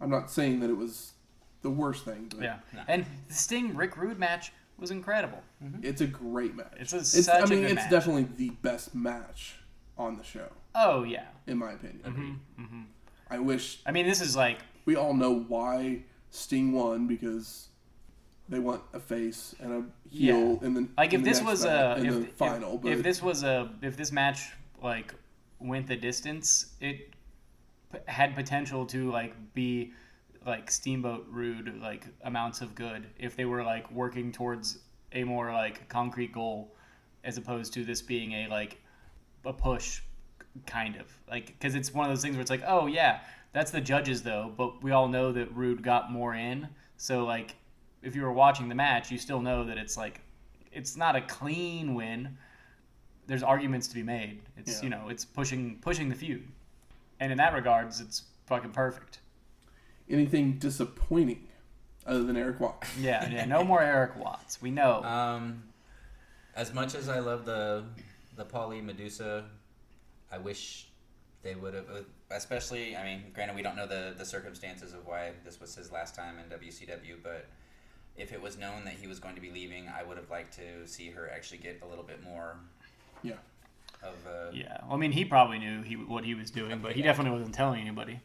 I'm not saying that it was the worst thing. But Yeah. No. And the Sting Rick Rude match was incredible. it's a great match. It's such a good it's match. definitely the best match on the show, Oh, yeah. in my opinion. Mm-hmm. I wish I mean, this is we all know why Sting won because they want a face and a heel, and then if this was the final. But if this match went the distance, it had potential to be Steamboat Rude amounts of good if they were working towards a more concrete goal as opposed to this being a push kind of because it's one of those things where it's oh yeah, that's the judges though, but we all know that Rude got more in, so if you were watching the match, you still know that it's not a clean win. There's arguments to be made. It's it's pushing the feud, and in that regards, it's fucking perfect. anything disappointing other than Erik Watts? Yeah, no more Erik Watts. We know. As much as I love the Paulie Madusa, I wish they would have, especially, I mean, granted we don't know the circumstances of why this was his last time in WCW, but if it was known that he was going to be leaving, I would have liked to see her actually get a little bit more Yeah, I mean, he probably knew what he was doing, but he definitely wasn't telling anybody.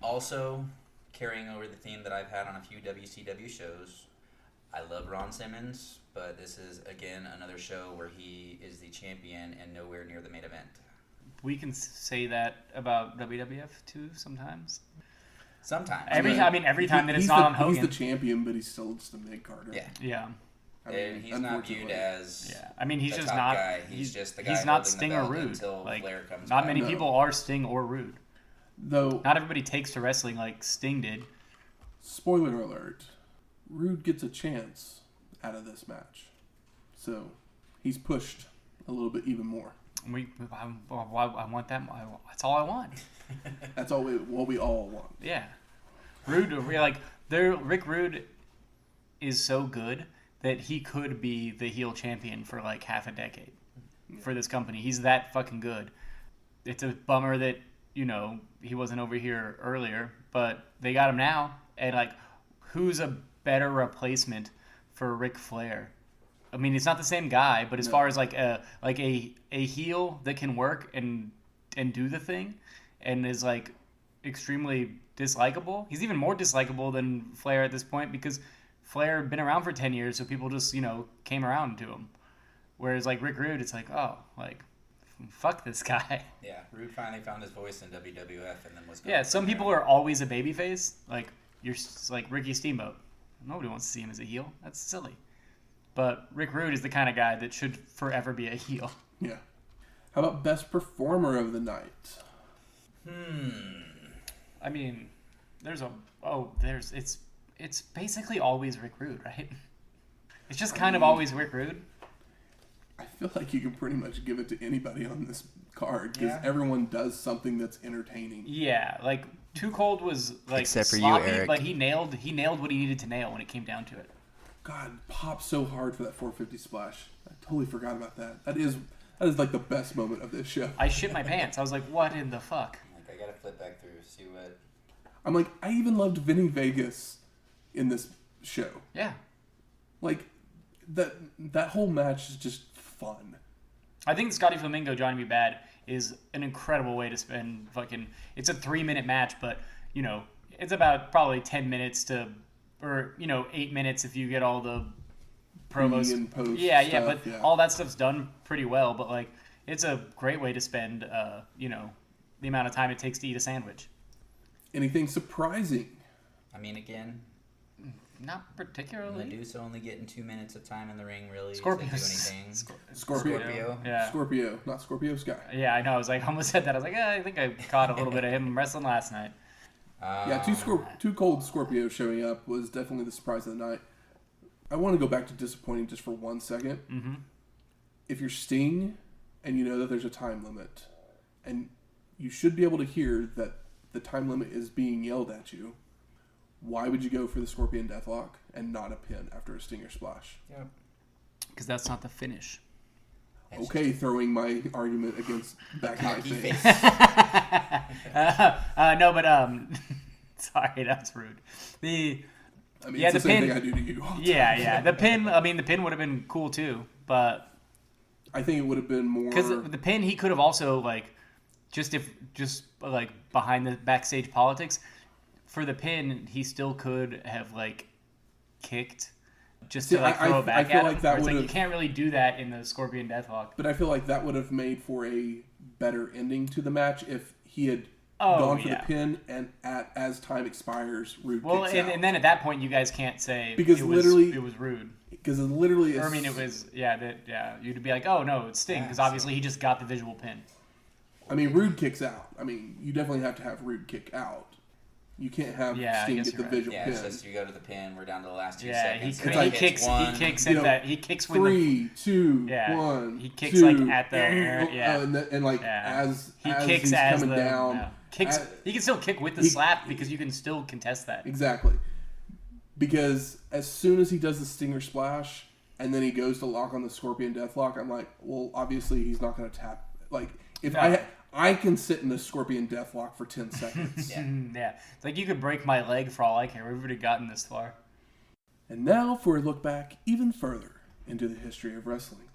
Also, carrying over the theme that I've had on a few WCW shows, I love Ron Simmons, but this is, again, another show where he is the champion and nowhere near the main event. We can say that about WWF too sometimes. Sometimes. Every time that it's not on Hogan. He's the champion, but he's still just a mid-carder. Yeah. Yeah. I mean, And he's not viewed as I mean, he's the just top not. guy. He's just the guy He's not holding the Sting or belt Rude. until Flair comes not back. many No. people are Sting or Rude. Though, Not everybody takes to wrestling like Sting did. spoiler alert, Rude gets a chance out of this match. So, he's pushed a little bit even more. I want that. That's all I want. That's all we all want. Yeah. Rude, Rick Rude is so good that he could be the heel champion for half a decade for this company. He's that fucking good. It's a bummer that, he wasn't over here earlier, but they got him now. And who's a better replacement for Ric Flair? I mean, it's not the same guy, but as far as a heel that can work and do the thing and is extremely dislikable. He's even more dislikable than Flair at this point because Flair had been around for 10 years, so people just, came around to him. Whereas Rick Rude, it's fuck this guy. Yeah, Rude finally found his voice in WWF and then was gone. Yeah, some people are always a babyface. You're Ricky Steamboat. Nobody wants to see him as a heel. That's silly. But Rick Rude is the kind of guy that should forever be a heel. Yeah. How about best performer of the night? I mean, it's basically always Rick Rude, right? It's just kind of always Rick Rude. I feel like you can pretty much give it to anybody on this card because everyone does something that's entertaining. Yeah, like Too Cold was like Except for sloppy, you, Erik. but he nailed what he needed to nail when it came down to it. God, popped so hard for that 450 splash. I totally forgot about that. That is like the best moment of this show. I shit my pants. I was like, what in the fuck? Like, I gotta flip back through, see what... I'm like, I even loved Vinny Vegas in this show. Yeah. Like, that whole match is just fun. I think Scotty Flamingo, Johnny Be Bad is an incredible way to spend fucking... It's a 3-minute match, but, you know, it's about probably 10 minutes to... Or, you know, 8 minutes if you get all the promos. Pre and post yeah, stuff, but all that stuff's done pretty well. But, like, it's a great way to spend, you know, the amount of time it takes to eat a sandwich. Anything surprising? I mean, again, Not particularly. Madusa only getting 2 minutes of time in the ring, really. Scorpio. Doesn't do anything. Scorpio. Yeah. Scorpio, not Scorpio Sky. Yeah, I know. I was like, I almost said that. I was like, I think I caught a little bit of him wrestling last night. Yeah, Too Cold Scorpio showing up was definitely the surprise of the night. I want to go back to disappointing just for 1 second. Mm-hmm. If you're Sting and you know that there's a time limit, and you should be able to hear that the time limit is being yelled at you, why would you go for the Scorpion Deathlock and not a pin after a Stinger Splash? Yep. Because that's not the finish. Okay, throwing my argument against back my face. No, but sorry, that's rude. I mean, Yeah, it's the the same pin- thing I do to you. All the Yeah. The pin. I mean, the pin would have been cool too, but I think it would have been more... because the pin, he could have also like just like behind the backstage politics. For the pin, he still could have like kicked just to like throw it back I feel at like him. that Where it's like would've- you can't really do that in the Scorpion Deathlock. But I feel like that would have made for a better ending to the match if he had gone for the pin and as time expires, Rude Well, kicks out. and then at that point, you guys can't say Because it literally- was rude. Because it literally is... Or, I mean, it was you'd be like, oh no, it's Sting because obviously he just got the visual pin. I mean, Rude kicks out. I mean, you definitely have to have Rude kick out. You can't have Yeah, I Sting guess get the you're right. visual Yeah, pin. it's just you go to the pin. We're down to the last 2 Yeah, he seconds. kicks You know, he kicks when 3, 2, Yeah, 1, he kicks, 2, like, at the- yeah. and like Yeah. as he as kicks he's as coming the down, kicks. as- He can still kick with the he- slap because you can still contest that. Exactly. Because as soon as he does the Stinger Splash and then he goes to lock on the Scorpion Deathlock, I'm like, well, obviously he's not going to tap. Like, if No. I can sit in the Scorpion Deathlock for 10 seconds. Yeah, it's like you could break my leg for all I care. We've already gotten this far. And now for a look back even further into the history of wrestling.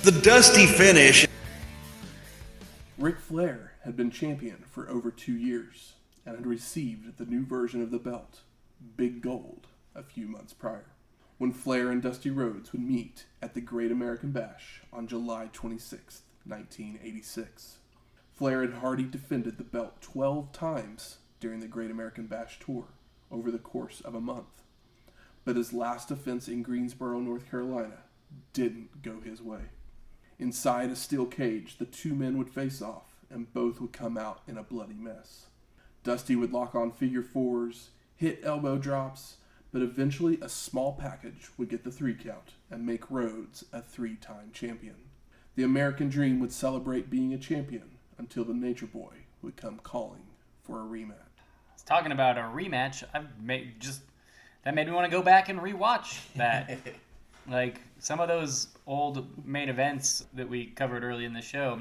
The dusty finish. Ric Flair had been champion for over 2 years and had received the new version of the belt, Big Gold, a few months prior, when Flair and Dusty Rhodes would meet at the Great American Bash on July 26, 1986. Flair had already defended the belt 12 times during the Great American Bash tour over the course of a month, but his last defense in Greensboro, North Carolina didn't go his way. Inside a steel cage, the two men would face off, and both would come out in a bloody mess. Dusty would lock on figure fours, hit elbow drops, but eventually a small package would get the 3 count and make Rhodes a 3-time champion. The American Dream would celebrate being a champion until the Nature Boy would come calling for a rematch. Talking about a rematch, that made me want to go back and rewatch that. Like some of those old main events that we covered early in the show,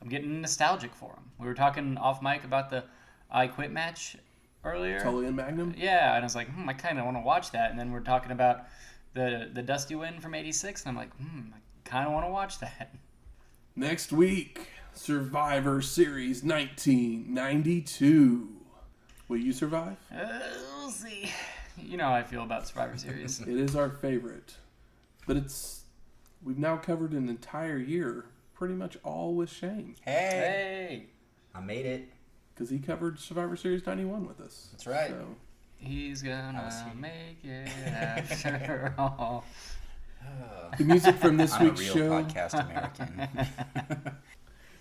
I'm getting nostalgic for them. We were talking off mic about the I Quit match earlier. Tully and Magnum? Yeah, and I was like, I kind of want to watch that. And then we're talking about the Dusty win from '86, and I'm like, I kind of want to watch that. Next week, Survivor Series 1992. Will you survive? We'll see. You know how I feel about Survivor Series. It is our favorite. But we've now covered an entire year, pretty much all with Shane. Hey, Hey. I made it. Because he covered Survivor Series 91 with us. That's right. So, He's gonna make it after all. The music from this I'm week's a real show. podcast American.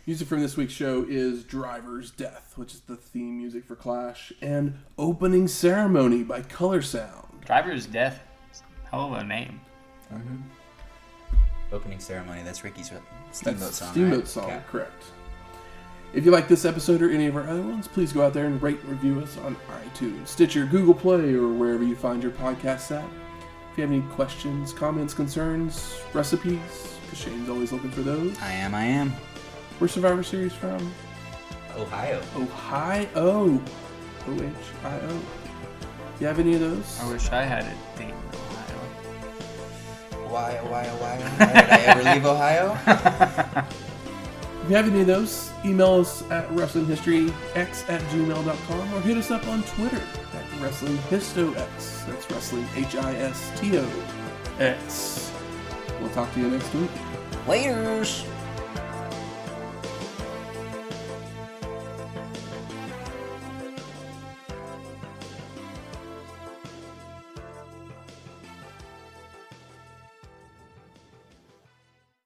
Music from this week's show is Driver's Death, which is the theme music for Clash, and Opening Ceremony by Color Sound. Driver's Death. Hell of a name. Opening ceremony. That's Ricky's Steamboat That's song. Steamboat right? song, Okay. correct. If you like this episode or any of our other ones, please go out there and rate and review us on iTunes, Stitcher, Google Play, or wherever you find your podcasts at. If you have any questions, comments, concerns, recipes, because Shane's always looking for those. I am. Where's Survivor Series from? Ohio. Ohio. O-H-I-O. You have any of those? I wish I had it named Ohio. Why did I ever leave Ohio? If you have any of those, email us at WrestlingHistoryX@gmail.com or hit us up on Twitter at WrestlingHistoX. That's Wrestling HISTOX. We'll talk to you next week. Laters.